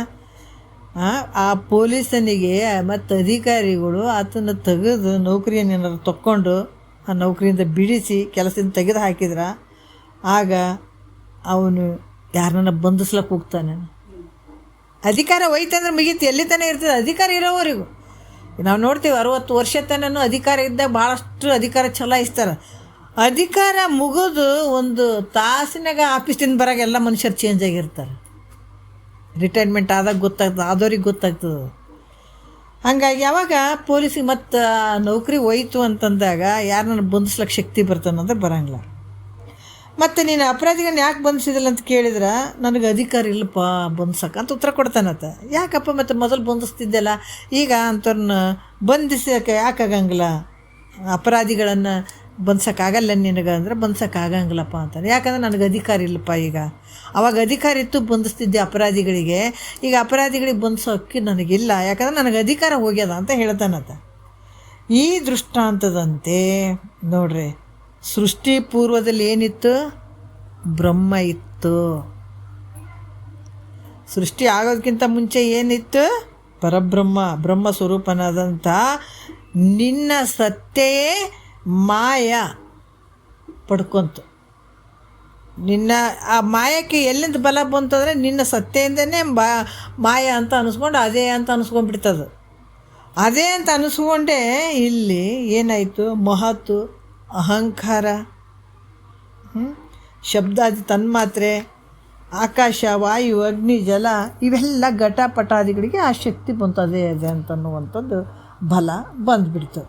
Speaker 1: ಆ ಪೊಲೀಸನಿಗೆ ಮತ್ತು ಅಧಿಕಾರಿಗಳು ಆತನ ತೆಗೆದು ನೌಕರಿಯನ್ನು ಏನಾರು ತಕ್ಕೊಂಡು ಆ ನೌಕರಿಯಿಂದ ಬಿಡಿಸಿ ಕೆಲಸದಿಂದ ತೆಗೆದು ಹಾಕಿದ್ರೆ ಆಗ ಅವನು ಯಾರನ್ನ ಬಂಧಿಸ್ಲಕ್ಕೆ ಹೋಗ್ತಾನೆ. ಅಧಿಕಾರ ಹೋಯ್ತಂದ್ರೆ ಮುಗೀತು, ಎಲ್ಲಿ ತನಕ ಇರ್ತದೆ ಅಧಿಕಾರ ಇರೋವರೆಗೂ. ನಾವು ನೋಡ್ತೀವಿ 60 ವರ್ಷ ತನಕ ಅಧಿಕಾರ ಇದ್ದಾಗ ಭಾಳಷ್ಟು ಅಧಿಕಾರ ಚಲಾಯಿಸ್ತಾರೆ. ಅಧಿಕಾರ ಮುಗಿದು ಒಂದು ತಾಸಿನಾಗ ಆಫೀಸಿಂದ ಬರಾಗ ಎಲ್ಲ ಮನುಷ್ಯರು ಚೇಂಜ್ ಆಗಿರ್ತಾರೆ. ರಿಟೈರ್ಮೆಂಟ್ ಆದಾಗ ಆದವ್ರಿಗೆ ಗೊತ್ತಾಗ್ತದೆ. ಹಾಗಾಗಿ ಯಾವಾಗ ಪೊಲೀಸಿಗೆ ಮತ್ತು ನೌಕರಿ ಹೋಯ್ತು ಅಂತಂದಾಗ ಯಾರನ್ನ ಬಂಧಿಸ್ಲಿಕ್ಕೆ ಶಕ್ತಿ ಬರ್ತಾನಂದ್ರೆ ಬರೋಂಗಿಲ್ಲ. ಮತ್ತು ನೀನು ಅಪರಾಧಿಗಳನ್ನ ಯಾಕೆ ಬಂಧಿಸಿದಿಲ್ಲ ಅಂತ ಕೇಳಿದ್ರೆ ನನಗೆ ಅಧಿಕಾರ ಇಲ್ಲಪ್ಪ ಬಂಧಿಸಕ್ಕೆ ಅಂತ ಉತ್ತರ ಕೊಡ್ತಾನತ್ತ. ಯಾಕಪ್ಪ ಮತ್ತು ಮೊದಲು ಬಂಧಿಸ್ತಿದ್ದೆಲ್ಲ, ಈಗ ಅಂಥವ್ರನ್ನ ಬಂಧಿಸೋಕ್ಕೆ ಯಾಕಾಗಂಗಿಲ್ಲ? ಅಪರಾಧಿಗಳನ್ನು ಬಂದ್ಸೋಕ್ಕಾಗಲ್ಲ ನಿನಗೆ ಅಂದ್ರೆ ಬಂದ್ಸೋಕ್ಕಾಗಂಗಿಲ್ಲಪ್ಪ ಅಂತಾರೆ. ಯಾಕಂದ್ರೆ ನನಗೆ ಅಧಿಕಾರ ಇಲ್ಲಪ್ಪ. ಈಗ ಅವಾಗ ಅಧಿಕಾರ ಇತ್ತು, ಬಂಧಿಸ್ತಿದ್ದೆ ಅಪರಾಧಿಗಳಿಗೆ. ಈಗ ಅಪರಾಧಿಗಳಿಗೆ ಬಂಧಿಸೋಕ್ಕೆ ನನಗಿಲ್ಲ, ಯಾಕಂದ್ರೆ ನನಗೆ ಅಧಿಕಾರ ಹೋಗ್ಯದ ಅಂತ ಹೇಳ್ತಾನಂತ. ಈ ದೃಷ್ಟಾಂತದಂತೆ ನೋಡ್ರಿ, ಸೃಷ್ಟಿ ಪೂರ್ವದಲ್ಲಿ ಏನಿತ್ತು? ಬ್ರಹ್ಮ ಇತ್ತು. ಸೃಷ್ಟಿ ಆಗೋದಕ್ಕಿಂತ ಮುಂಚೆ ಏನಿತ್ತು? ಪರಬ್ರಹ್ಮ, ಬ್ರಹ್ಮ ಸ್ವರೂಪನಾದಂಥ ನಿನ್ನ ಸತ್ತೆಯೇ ಮಾಯ ಪಡ್ಕೊಂತು. ನಿನ್ನ ಆ ಮಾಯಕ್ಕೆ ಎಲ್ಲಿಂದ ಬಲ ಬಂತಂದರೆ ನಿನ್ನ ಸತ್ತೆಯಿಂದನೇ ಮಾಯ ಅಂತ ಅನಿಸ್ಕೊಂಡು ಅದೇ ಅಂತ ಅನಿಸ್ಕೊಂಡ್ಬಿಡ್ತದೆ. ಅದೇ ಅಂತ ಅನಿಸ್ಕೊಂಡೇ ಇಲ್ಲಿ ಏನಾಯಿತು? ಮಹತ್ತು, ಅಹಂಕಾರ, ಶಬ್ದಾದಿ ತನ್ಮಾತ್ರೆ, ಆಕಾಶ, ವಾಯು, ಅಗ್ನಿ, ಜಲ ಇವೆಲ್ಲ ಘಟಪಟಾದಿಗಳಿಗೆ ಆ ಶಕ್ತಿ ಬಂತು. ಅದೇ ಅದೇ ಅಂತನ್ನುವಂಥದ್ದು ಬಲ ಬಂದುಬಿಡ್ತು.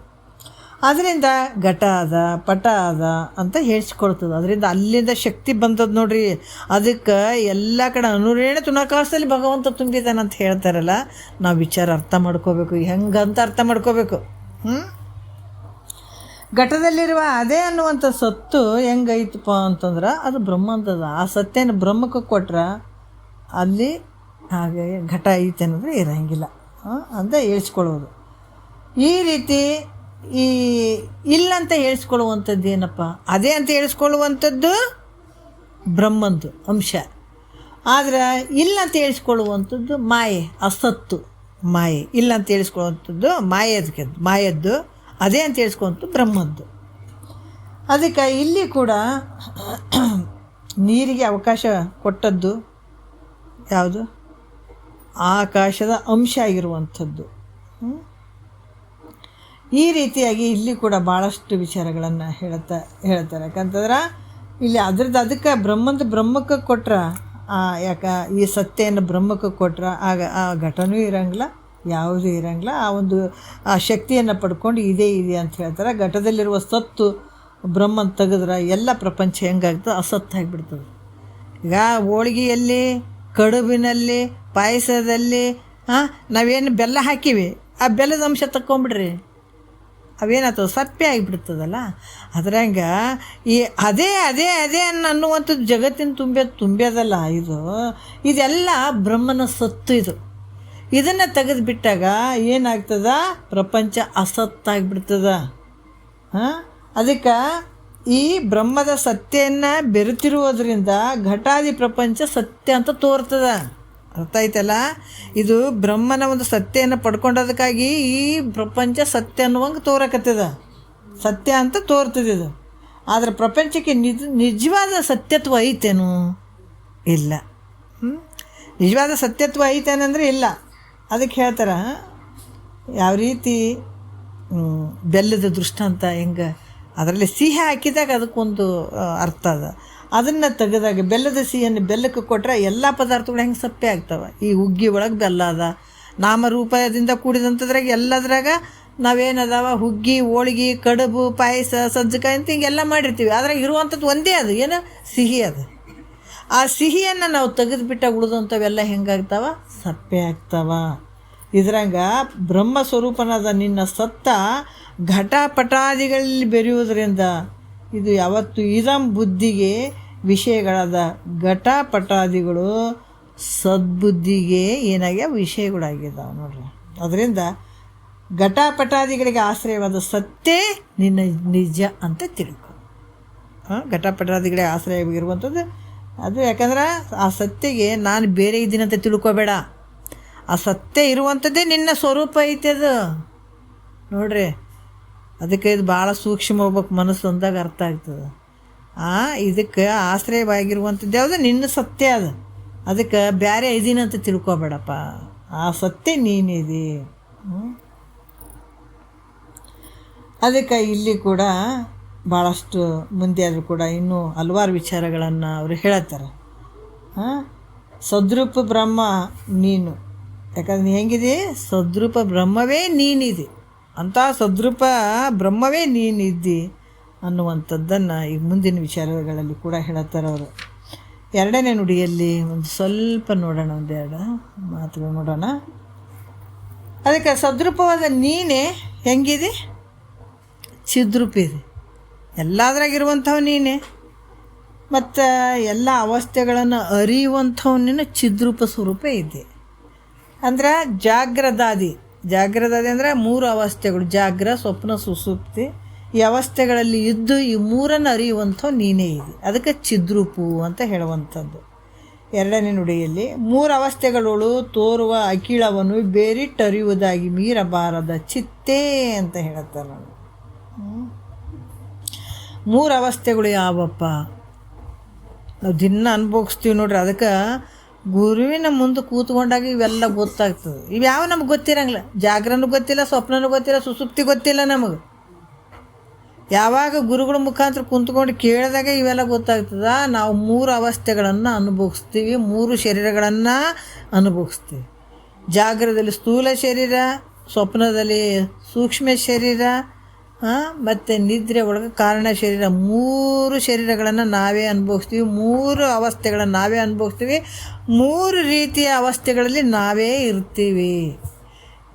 Speaker 1: ಅದರಿಂದ ಘಟ ಅದ, ಪಟ ಅದ ಅಂತ ಹೇಳಿಸ್ಕೊಳ್ತದೆ. ಅದರಿಂದ ಅಲ್ಲಿಂದ ಶಕ್ತಿ ಬಂದದ್ದು ನೋಡ್ರಿ. ಅದಕ್ಕೆ ಎಲ್ಲ ಕಡೆ ಅನುರೇಣ ತುಣಾಕಾಶದಲ್ಲಿ ಭಗವಂತ ತುಂಬಿದ್ದಾನಂತ ಹೇಳ್ತಾರಲ್ಲ, ನಾವು ವಿಚಾರ ಅರ್ಥ ಮಾಡ್ಕೋಬೇಕು. ಹೆಂಗಂತ ಅರ್ಥ ಮಾಡ್ಕೋಬೇಕು. ಘಟದಲ್ಲಿರುವ ಅದೇ ಅನ್ನುವಂಥ ಸತ್ತು ಹೆಂಗೈತಪ್ಪ ಅಂತಂದ್ರೆ ಅದು ಬ್ರಹ್ಮ ಅಂತದ. ಆ ಸತ್ಯನ ಬ್ರಹ್ಮಕ್ಕೆ ಕೊಟ್ರೆ ಅಲ್ಲಿ ಹಾಗೆ ಘಟ ಐತೆ ಅನ್ನೋದ್ರೆ ಇರೋಂಗಿಲ್ಲ ಅಂತ ಹೇಳ್ಸ್ಕೊಳ್ಳೋದು. ಈ ರೀತಿ ಈ ಇಲ್ಲಂತ ಹೇಳಿಸ್ಕೊಳ್ಳುವಂಥದ್ದು ಏನಪ್ಪ? ಅದೇ ಅಂತ ಹೇಳಿಸ್ಕೊಳ್ಳುವಂಥದ್ದು ಬ್ರಹ್ಮಂದು ಅಂಶ. ಆದರೆ ಇಲ್ಲ ಅಂತ ಹೇಳಿಸ್ಕೊಳ್ಳುವಂಥದ್ದು ಮಾಯೆ, ಅಸತ್ತು, ಮಾಯೆ. ಇಲ್ಲ ಅಂತ ಹೇಳಿಸ್ಕೊಳ್ಳುವಂಥದ್ದು ಮಾಯದ್ದು, ಅದೇ ಅಂತ ಹೇಳಿಸ್ಕೊಳ್ಳುವಂಥದ್ದು ಬ್ರಹ್ಮದ್ದು. ಅದಕ್ಕೆ ಇಲ್ಲಿ ಕೂಡ ನೀರಿಗೆ ಅವಕಾಶ ಕೊಟ್ಟದ್ದು ಯಾವುದು? ಆಕಾಶದ ಅಂಶ ಆಗಿರುವಂಥದ್ದು. ಈ ರೀತಿಯಾಗಿ ಇಲ್ಲಿ ಕೂಡ ಭಾಳಷ್ಟು ವಿಚಾರಗಳನ್ನು ಹೇಳ್ತಾರೆ. ಯಾಕಂತಂದ್ರೆ ಇಲ್ಲಿ ಅದಕ್ಕೆ ಬ್ರಹ್ಮಕ್ಕೆ ಕೊಟ್ರೆ ಈ ಸತ್ಯನ ಬ್ರಹ್ಮಕ್ಕೆ ಕೊಟ್ರೆ ಆಗ ಆ ಘಟನೂ ಇರೋಂಗಿಲ್ಲ, ಯಾವುದೂ ಇರೋಂಗಿಲ್ಲ. ಆ ಶಕ್ತಿಯನ್ನು ಪಡ್ಕೊಂಡು ಇದೇ ಅಂತ ಹೇಳ್ತಾರೆ. ಘಟದಲ್ಲಿರುವ ಸತ್ತು ಬ್ರಹ್ಮನ ತೆಗೆದ್ರೆ ಎಲ್ಲ ಪ್ರಪಂಚ ಹೆಂಗಾಗ್ತದೆ? ಅಸತ್ತಾಗಿಬಿಡ್ತದೆ. ಈಗ ಹೋಳಿಗೆಯಲ್ಲಿ, ಕಡುಬಿನಲ್ಲಿ, ಪಾಯಸದಲ್ಲಿ ನಾವೇನು ಬೆಲ್ಲ ಹಾಕಿವಿ, ಆ ಬೆಲ್ಲದ ಅಂಶ ತಕ್ಕೊಂಬಿಡ್ರಿ, ಅವೇನಾಗ್ತದೆ? ಸಪ್ಪೆ ಆಗಿಬಿಡ್ತದಲ್ಲ. ಅದ್ರಂಗೆ ಈ ಅದೇ ಅನ್ನುವಂಥದ್ದು ಜಗತ್ತಿನ ತುಂಬ್ಯದಲ್ಲ. ಇದೆಲ್ಲ ಬ್ರಹ್ಮನ ಸತ್ತು. ಇದನ್ನು ತೆಗೆದುಬಿಟ್ಟಾಗ ಏನಾಗ್ತದ? ಪ್ರಪಂಚ ಅಸತ್ತಾಗಿಬಿಡ್ತದ. ಅದಕ್ಕೆ ಈ ಬ್ರಹ್ಮದ ಸತ್ಯವನ್ನು ಬೆರೆತಿರುವುದರಿಂದ ಘಟಾದಿ ಪ್ರಪಂಚ ಸತ್ಯ ಅಂತ ತೋರ್ತದ. ಅರ್ಥ ಆಯ್ತಲ್ಲ? ಇದು ಬ್ರಹ್ಮನ ಒಂದು ಸತ್ಯವನ್ನು ಪಡ್ಕೊಂಡೋದಕ್ಕಾಗಿ ಈ ಪ್ರಪಂಚ ಸತ್ಯ ಅನ್ನುವಂಗೆ ತೋರಕತ್ತದ, ಸತ್ಯ ಅಂತ ತೋರ್ತದೆ ಇದು. ಆದರೆ ಪ್ರಪಂಚಕ್ಕೆ ನಿಜವಾದ ಸತ್ಯತ್ವ ಐತೇನು? ಇಲ್ಲ. ನಿಜವಾದ ಸತ್ಯತ್ವ ಐತೇನಂದರೆ ಇಲ್ಲ. ಅದಕ್ಕೆ ಹೇಳ್ತಾರೆ, ಯಾವ ರೀತಿ ಬೆಲ್ಲದ ದೃಷ್ಟಾಂತ ಹೆಂಗೆ, ಅದರಲ್ಲಿ ಸಿಹಿ ಹಾಕಿದಾಗ ಅದಕ್ಕೊಂದು ಅರ್ಥ ಅದ. ಅದನ್ನು ತೆಗೆದಾಗ ಬೆಲ್ಲದ ಸಿಹಿಯನ್ನು ಬೆಲ್ಲಕ್ಕೆ ಕೊಟ್ಟರೆ ಎಲ್ಲ ಪದಾರ್ಥಗಳು ಹೆಂಗೆ ಸಪ್ಪೆ ಆಗ್ತವೆ. ಈ ಹುಗ್ಗಿ ಒಳಗೆ ಬೆಲ್ಲ ಅದ, ನಾಮರೂಪದಿಂದ ಕೂಡಿದಂಥದ್ರಾಗ ಎಲ್ಲದ್ರಾಗ ನಾವೇನದಾವ ಹುಗ್ಗಿ, ಹೋಳ್ಗೆ, ಕಡುಬು, ಪಾಯಸ, ಸಜ್ಜಕಾಯಿ ಅಂತ ಹಿಂಗೆಲ್ಲ ಮಾಡಿರ್ತೀವಿ. ಅದ್ರಾಗ ಇರುವಂಥದ್ದು ಒಂದೇ, ಅದು ಏನು? ಸಿಹಿ. ಅದು ಆ ಸಿಹಿಯನ್ನು ನಾವು ತೆಗೆದುಬಿಟ್ಟಾಗ ಉಳಿದಂಥವೆಲ್ಲ ಹೆಂಗಾಗ್ತಾವ? ಸಪ್ಪೆ ಆಗ್ತಾವ. ಇದ್ರಂಗ ಬ್ರಹ್ಮ ಸ್ವರೂಪನಾದ ನಿನ್ನ ಸತ್ತ ಘಟಪಟಾದಿಗಳಲ್ಲಿ ಬೆರೆಯುವುದರಿಂದ ಇದು ಯಾವತ್ತು ಇದಂ ಬುದ್ಧಿಗೆ ವಿಷಯಗಳಾದ ಘಟಪಟಾದಿಗಳು ಸದ್ಬುದ್ಧಿಗೆ ಏನಾಗ್ಯಾವ? ವಿಷಯಗಳಾಗಿದ್ದಾವೆ ನೋಡ್ರಿ. ಅದರಿಂದ ಘಟಪಟಾದಿಗಳಿಗೆ ಆಶ್ರಯವಾದ ಸತ್ಯ ನಿನ್ನ ನಿಜ ಅಂತ ತಿಳ್ಕೊ. ಘಟಪಟಾದಿಗಳಿಗೆ ಆಶ್ರಯವಾಗಿರುವಂಥದ್ದು ಅದು. ಯಾಕಂದ್ರೆ ಆ ಸತ್ಯಗೆ ನಾನು ಬೇರೆ ಇದ್ದೀನಂತ ತಿಳ್ಕೊಬೇಡ. ಆ ಸತ್ಯ ಇರುವಂಥದ್ದೇ ನಿನ್ನ ಸ್ವರೂಪ ಐತೆ ಅದು ನೋಡ್ರಿ. ಅದಕ್ಕೆ ಇದು ಭಾಳ ಸೂಕ್ಷ್ಮ ಹೋಗ್ಬೇಕು, ಮನಸ್ಸು ಅಂದಾಗ ಅರ್ಥ ಆಗ್ತದೆ. ಇದಕ್ಕೆ ಆಶ್ರಯವಾಗಿರುವಂಥದ್ದು ಯಾವುದು? ನಿನ್ನ ಸತ್ಯ ಅದು. ಅದಕ್ಕೆ ಬೇರೆ ಇದೀನಂತ ತಿಳ್ಕೊಬೇಡಪ್ಪ, ಆ ಸತ್ಯ ನೀನಿದೆ. ಅದಕ್ಕೆ ಇಲ್ಲಿ ಕೂಡ ಭಾಳಷ್ಟು ಮುಂದೆ ಆದರೂ ಕೂಡ ಇನ್ನೂ ಹಲವಾರು ವಿಚಾರಗಳನ್ನು ಅವರು ಹೇಳ್ತಾರೆ. ಸದ್ರೂಪ ಬ್ರಹ್ಮ ನೀನು, ಯಾಕಂದ್ರೆ ನೀ ಹೆಂಗಿದೆ? ಸದ್ರೂಪ ಬ್ರಹ್ಮವೇ ನೀನಿದೆ, ಅಂಥ ಸದ್ರೂಪ ಬ್ರಹ್ಮವೇ ನೀನಿದ್ದಿ ಅನ್ನುವಂಥದ್ದನ್ನು ಈ ಮುಂದಿನ ವಿಚಾರಗಳಲ್ಲಿ ಕೂಡ ಹೇಳ್ತಾರೆ ಅವರು. ಎರಡನೇ ನುಡಿಯಲ್ಲಿ ಒಂದು ಸ್ವಲ್ಪ ನೋಡೋಣ, ಒಂದೆರಡು ಮಾತುಗಳು ನೋಡೋಣ. ಅದಕ್ಕೆ ಸದ್ರೂಪವಾದ ನೀನೇ ಹೆಂಗಿದೆ? ಚಿದ್ರೂಪ ಇದೆ. ಎಲ್ಲದ್ರಾಗಿರುವಂಥವು ನೀನೇ. ಮತ್ತು ಎಲ್ಲ ಅವಸ್ಥೆಗಳನ್ನು ಅರಿಯುವಂಥವು ನೀನು ಚಿದ್ರೂಪ ಸ್ವರೂಪ ಇದೆ. ಅಂದ್ರೆ ಜಾಗ್ರದಾದಿ ಅಂದರೆ 3 ಅವಸ್ಥೆಗಳು: ಜಾಗ್ರ, ಸ್ವಪ್ನ, ಸುಸುಪ್ತಿ. ಈ ಅವಸ್ಥೆಗಳಲ್ಲಿ ಇದ್ದು ಈ 3ನ್ನು ಅರಿಯುವಂಥವು ನೀನೇ ಇದೆ. ಅದಕ್ಕೆ ಚಿದ್ರೂಪು ಅಂತ ಹೇಳುವಂಥದ್ದು. 2ನೇ ನುಡಿಯಲ್ಲಿ 3 ಅವಸ್ಥೆಗಳು ತೋರುವ ಅಖಿಳವನ್ನು ಬೇರಿಟ್ಟರಿಯುವುದಾಗಿ ಮೀರಬಾರದ ಚಿತ್ತೇ ಅಂತ ಹೇಳ್ತಾರೆ. 3 ಅವಸ್ಥೆಗಳು ಯಾವಪ್ಪ? ನಾವು ದಿನ ಅನುಭವಿಸ್ತೀವಿ ನೋಡ್ರಿ. ಅದಕ್ಕೆ ಗುರುವಿನ ಮುಂದೆ ಕೂತ್ಕೊಂಡಾಗ ಇವೆಲ್ಲ ಗೊತ್ತಾಗ್ತದೆ. ಇವ್ಯಾವ ನಮ್ಗೆ ಗೊತ್ತಿರಂಗಿಲ್ಲ. ಜಾಗ್ರನೂ ಗೊತ್ತಿಲ್ಲ, ಸ್ವಪ್ನನೂ ಗೊತ್ತಿಲ್ಲ, ಸುಸುಪ್ತಿ ಗೊತ್ತಿಲ್ಲ ನಮಗೆ. ಯಾವಾಗ ಗುರುಗಳ ಮುಖಾಂತರ ಕುಂತ್ಕೊಂಡು ಕೇಳಿದಾಗ ಇವೆಲ್ಲ ಗೊತ್ತಾಗ್ತದೆ. ನಾವು 3 ಅವಸ್ಥೆಗಳನ್ನು ಅನುಭವಿಸ್ತೀವಿ, 3 ಶರೀರಗಳನ್ನು ಅನುಭವಿಸ್ತೀವಿ. ಜಾಗ್ರದಲ್ಲಿ ಸ್ಥೂಲ ಶರೀರ, ಸ್ವಪ್ನದಲ್ಲಿ ಸೂಕ್ಷ್ಮ ಶರೀರ, ಮತ್ತು ನಿದ್ರೆ ಒಳಗೆ ಕಾರಣ ಶರೀರ. 3 ಶರೀರಗಳನ್ನು ನಾವೇ ಅನುಭವಿಸ್ತೀವಿ, 3 ಅವಸ್ಥೆಗಳನ್ನು ನಾವೇ ಅನುಭವಿಸ್ತೀವಿ, 3 ರೀತಿಯ ಅವಸ್ಥೆಗಳಲ್ಲಿ ನಾವೇ ಇರ್ತೀವಿ.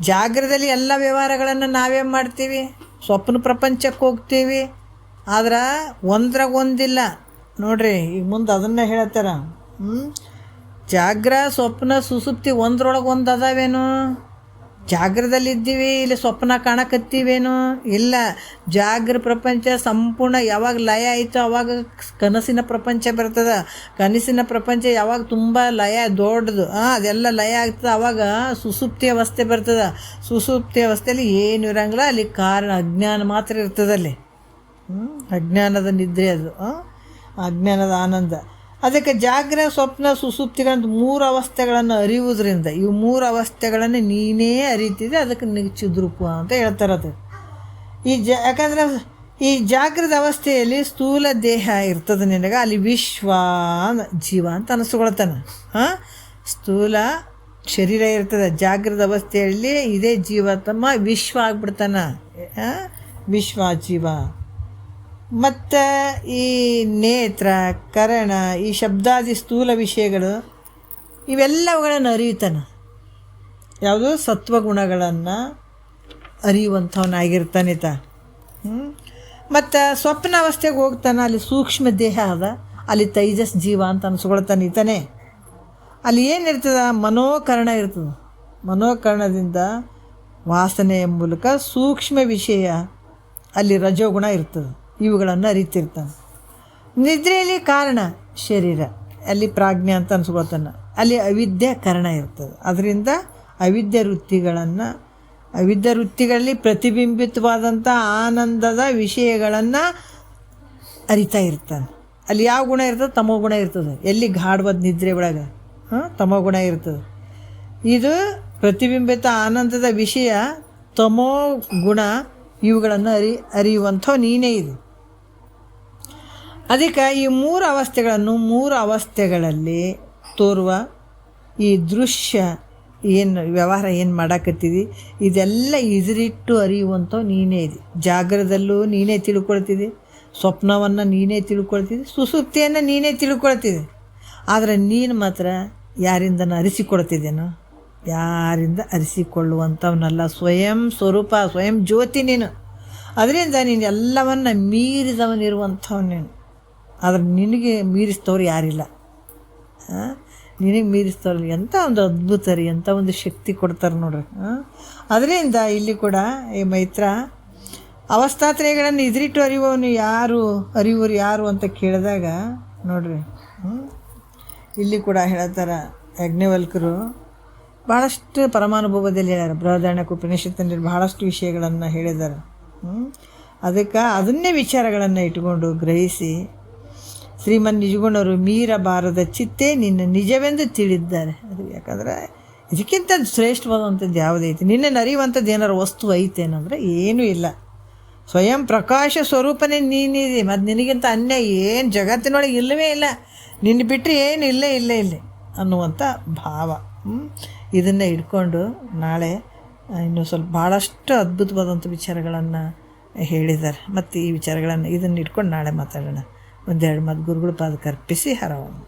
Speaker 1: ಜಾಗ್ರದಲ್ಲಿ ಎಲ್ಲ ವ್ಯವಹಾರಗಳನ್ನು ನಾವೇ ಮಾಡ್ತೀವಿ, ಸ್ವಪ್ನ ಪ್ರಪಂಚಕ್ಕೆ ಹೋಗ್ತೀವಿ. ಆದ್ರೆ ಒಂದ್ರಾಗ ಒಂದಿಲ್ಲ ನೋಡ್ರಿ. ಈಗ ಮುಂದೆ ಅದನ್ನು ಹೇಳ್ತಾರ. ಜಾಗ್ರ, ಸ್ವಪ್ನ, ಸುಸುಪ್ತಿ ಒಂದ್ರೊಳಗೆ ಒಂದು ಅದಾವೇನು? ಜಾಗ್ರದಲ್ಲಿದ್ದೀವಿ, ಇಲ್ಲಿ ಸ್ವಪ್ನ ಕಾಣಕತ್ತೀವೇನು? ಇಲ್ಲ. ಜಾಗ್ರ ಪ್ರಪಂಚ ಸಂಪೂರ್ಣ ಯಾವಾಗ ಲಯ ಆಯಿತು ಅವಾಗ ಕನಸಿನ ಪ್ರಪಂಚ ಬರ್ತದೆ. ಕನಸಿನ ಪ್ರಪಂಚ ಯಾವಾಗ ತುಂಬ ಲಯ ದೊಡ್ಡದು, ಅದೆಲ್ಲ ಲಯ ಆಗ್ತದೆ, ಆವಾಗ ಸುಸುಪ್ತಿ ಅವಸ್ಥೆ ಬರ್ತದೆ. ಸುಸುಪ್ತಿ ಅವಸ್ಥೆಯಲ್ಲಿ ಏನು ಇರೋಂಗಿಲ್ಲ, ಅಲ್ಲಿ ಕಾರಣ ಅಜ್ಞಾನ ಮಾತ್ರ ಇರ್ತದಲ್ಲಿ. ಅಜ್ಞಾನದ ನಿದ್ರೆ ಅದು, ಅಜ್ಞಾನದ ಆನಂದ. ಅದಕ್ಕೆ ಜಾಗ್ರ, ಸ್ವಪ್ನ, ಸುಸುಪ್ತಿಗಳಂತ 3 ಅವಸ್ಥೆಗಳನ್ನು ಅರಿಯುವುದರಿಂದ ಇವು 3 ಅವಸ್ಥೆಗಳನ್ನು ನೀನೇ ಅರಿತಿದೆ. ಅದಕ್ಕೆ ನಿನಗೆ ಚಿದ್ರೂಪ ಅಂತ ಹೇಳ್ತಾರೆ. ಅದು ಯಾಕಂದ್ರೆ ಈ ಜಾಗ್ರದ ಅವಸ್ಥೆಯಲ್ಲಿ ಸ್ಥೂಲ ದೇಹ ಇರ್ತದೆ ನಿನಗೆ. ಅಲ್ಲಿ ವಿಶ್ವ ಜೀವ ಅಂತ ಅನಿಸ್ಕೊಳ್ತಾನೆ. ಸ್ಥೂಲ ಶರೀರ ಇರ್ತದೆ. ಜಾಗ್ರದ ಅವಸ್ಥೆಯಲ್ಲಿ ಇದೇ ಜೀವತಮ್ಮ ವಿಶ್ವ ಆಗ್ಬಿಡ್ತಾನೆ. ವಿಶ್ವ ಜೀವ. ಮತ್ತು ಈ ನೇತ್ರ, ಕರಣ, ಈ ಶಬ್ದಾದಿ ಸ್ಥೂಲ ವಿಷಯಗಳು ಇವೆಲ್ಲವುಗಳನ್ನು ಅರಿಯುತ್ತಾನೆ. ಯಾವುದು? ಸತ್ವಗುಣಗಳನ್ನು ಅರಿಯುವಂಥವನಾಗಿರ್ತಾನೆ. ಮತ್ತು ಸ್ವಪ್ನ ಅವಸ್ಥೆಗೆ ಹೋಗ್ತಾನೆ. ಅಲ್ಲಿ ಸೂಕ್ಷ್ಮ ದೇಹ ಅದ, ಅಲ್ಲಿ ತೈಜಸ್ ಜೀವ ಅಂತ ಅನ್ಸ್ಕೊಳ್ತಾನೆ ಈತನೇ. ಅಲ್ಲಿ ಏನಿರ್ತದೆ? ಮನೋಕರಣ ಇರ್ತದೆ. ಮನೋಕರಣದಿಂದ ವಾಸನೆಯ ಮೂಲಕ ಸೂಕ್ಷ್ಮ ವಿಷಯ, ಅಲ್ಲಿ ರಜೋಗುಣ ಇರ್ತದೆ. ಇವುಗಳನ್ನು ಅರಿತಿರ್ತಾನೆ. ನಿದ್ರೆಯಲ್ಲಿ ಕಾರಣ ಶರೀರ, ಅಲ್ಲಿ ಪ್ರಾಜ್ಞೆ ಅಂತ ಅನ್ಸ್ಕೊಳ್ತಾನೆ. ಅಲ್ಲಿ ಅವಿದ್ಯೆ ಕರಣ ಇರ್ತದೆ. ಅದರಿಂದ ಅವಿದ್ಯ ವೃತ್ತಿಗಳಲ್ಲಿ ಪ್ರತಿಬಿಂಬಿತವಾದಂಥ ಆನಂದದ ವಿಷಯಗಳನ್ನು ಅರಿತಾ ಇರ್ತಾನೆ. ಅಲ್ಲಿ ಯಾವ ಗುಣ ಇರ್ತದೆ? ತಮೋ ಗುಣ ಇರ್ತದೆ. ಎಲ್ಲಿ ಗಾಢವಾದ ನಿದ್ರೆ ಒಳಗೆ ತಮೋ ಗುಣ ಇರ್ತದೆ. ಇದು ಪ್ರತಿಬಿಂಬಿತ ಆನಂದದ ವಿಷಯ ತಮೋ ಗುಣ. ಇವುಗಳನ್ನು ಅರಿಯುವಂಥವು ನೀನೇ ಇದು. ಅದಕ್ಕೆ ಈ 3 ಅವಸ್ಥೆಗಳನ್ನು 3 ಅವಸ್ಥೆಗಳಲ್ಲಿ ತೋರುವ ಈ ದೃಶ್ಯ ಏನು ವ್ಯವಹಾರ ಏನು ಮಾಡಾಕತ್ತಿದಿ, ಇದೆಲ್ಲ ಇದಿರಿಟ್ಟು ಅರಿಯುವಂಥವು ನೀನೇ ಇದೆ. ಜಾಗ್ರದಲ್ಲೂ ನೀನೇ ತಿಳ್ಕೊಳ್ತಿದ್ದಿ, ಸ್ವಪ್ನವನ್ನು ನೀನೇ ತಿಳ್ಕೊಳ್ತಿದ್ದಿ, ಸುಸುಪ್ತಿಯನ್ನು ನೀನೇ ತಿಳ್ಕೊಳ್ತಿದ್ದಿ. ಆದರೆ ನೀನು ಮಾತ್ರ ಯಾರಿಂದನ ಅರಿಸಿಕೊಳ್ತಿದ್ದೇನೋ? ಯಾರಿಂದ ಅರಿಸಿಕೊಳ್ಳುವಂಥವನಲ್ಲ. ಸ್ವಯಂ ಸ್ವರೂಪ, ಸ್ವಯಂ ಜ್ಯೋತಿ ನೀನು. ಅದರಿಂದ ನೀನು ಎಲ್ಲವನ್ನು ಮೀರಿದವನಿರುವಂಥವ್ನು ನೀನು. ಆದರೆ ನಿನಗೆ ಮೀರಿಸ್ತವ್ರು ಯಾರಿಲ್ಲ. ನಿನಗೆ ಮೀರಿಸ್ತವ್ರು ಎಂಥ ಒಂದು ಅದ್ಭುತ ರೀ, ಎಂಥ ಒಂದು ಶಕ್ತಿ ಕೊಡ್ತಾರೆ ನೋಡ್ರಿ. ಅದರಿಂದ ಇಲ್ಲಿ ಕೂಡ ಈ ಮೈತ್ರ ಅವಸ್ಥಾತ್ರಯಗಳನ್ನು ಇದಿರಿಟ್ಟು ಅರಿಯುವವರು ಯಾರು ಅಂತ ಕೇಳಿದಾಗ ನೋಡ್ರಿ, ಇಲ್ಲಿ ಕೂಡ ಹೇಳ್ತಾರೆ ಯಾಜ್ಞವಲ್ಕ್ಯರು. ಭಾಳಷ್ಟು ಪರಮಾನುಭವದಲ್ಲಿ ಹೇಳ್ಯಾರ. ಬೃಹದಾರಣ್ಯಕ ಉಪನಿಷತ್ತಿನಲ್ಲಿ ಭಾಳಷ್ಟು ವಿಷಯಗಳನ್ನು ಹೇಳಿದ್ದಾರೆ. ಅದಕ್ಕೆ ಅದನ್ನೇ ವಿಚಾರಗಳನ್ನು ಇಟ್ಟುಕೊಂಡು ಗ್ರಹಿಸಿ ಶ್ರೀಮನ್ ನಿಜಗುಣರು ಮೀರಬಾರದ ಚಿತ್ತೆ ನಿನ್ನ ನಿಜವೆಂದು ತಿಳಿದ್ದಾರೆ. ಅದು ಯಾಕಂದರೆ ಇದಕ್ಕಿಂತ ಶ್ರೇಷ್ಠವಾದಂಥದ್ದು ಯಾವುದೈತಿ? ನಿನ್ನೆ ಅರಿಯುವಂಥದ್ದು ಏನಾರು ವಸ್ತು ಐತೇನಂದ್ರೆ ಏನೂ ಇಲ್ಲ. ಸ್ವಯಂ ಪ್ರಕಾಶ ಸ್ವರೂಪನೇ ನೀನಿದೆ. ಮತ್ತು ನಿನಗಿಂತ ಅನ್ಯ ಏನು ಜಗತ್ತಿನೊಳಗೆ ಇಲ್ಲವೇ ಇಲ್ಲ. ನಿನ್ನ ಬಿಟ್ಟರೆ ಏನು ಇಲ್ಲೇ ಅನ್ನುವಂಥ ಭಾವ. ಇದನ್ನು ಇಟ್ಕೊಂಡು ನಾಳೆ ಇನ್ನೂ ಸ್ವಲ್ಪ ಭಾಳಷ್ಟು ಅದ್ಭುತವಾದಂಥ ವಿಚಾರಗಳನ್ನು ಹೇಳಿದ್ದಾರೆ. ಮತ್ತು ಈ ವಿಚಾರಗಳನ್ನು ಇದನ್ನು ಇಟ್ಕೊಂಡು ನಾಳೆ ಮಾತಾಡೋಣ. ಒಂದೆರಡು ಮಾತು ಗುರುಗಳ ಪಾದಕ್ಕೆ ಅರ್ಪಿಸಿ ಹರವನ್ನು.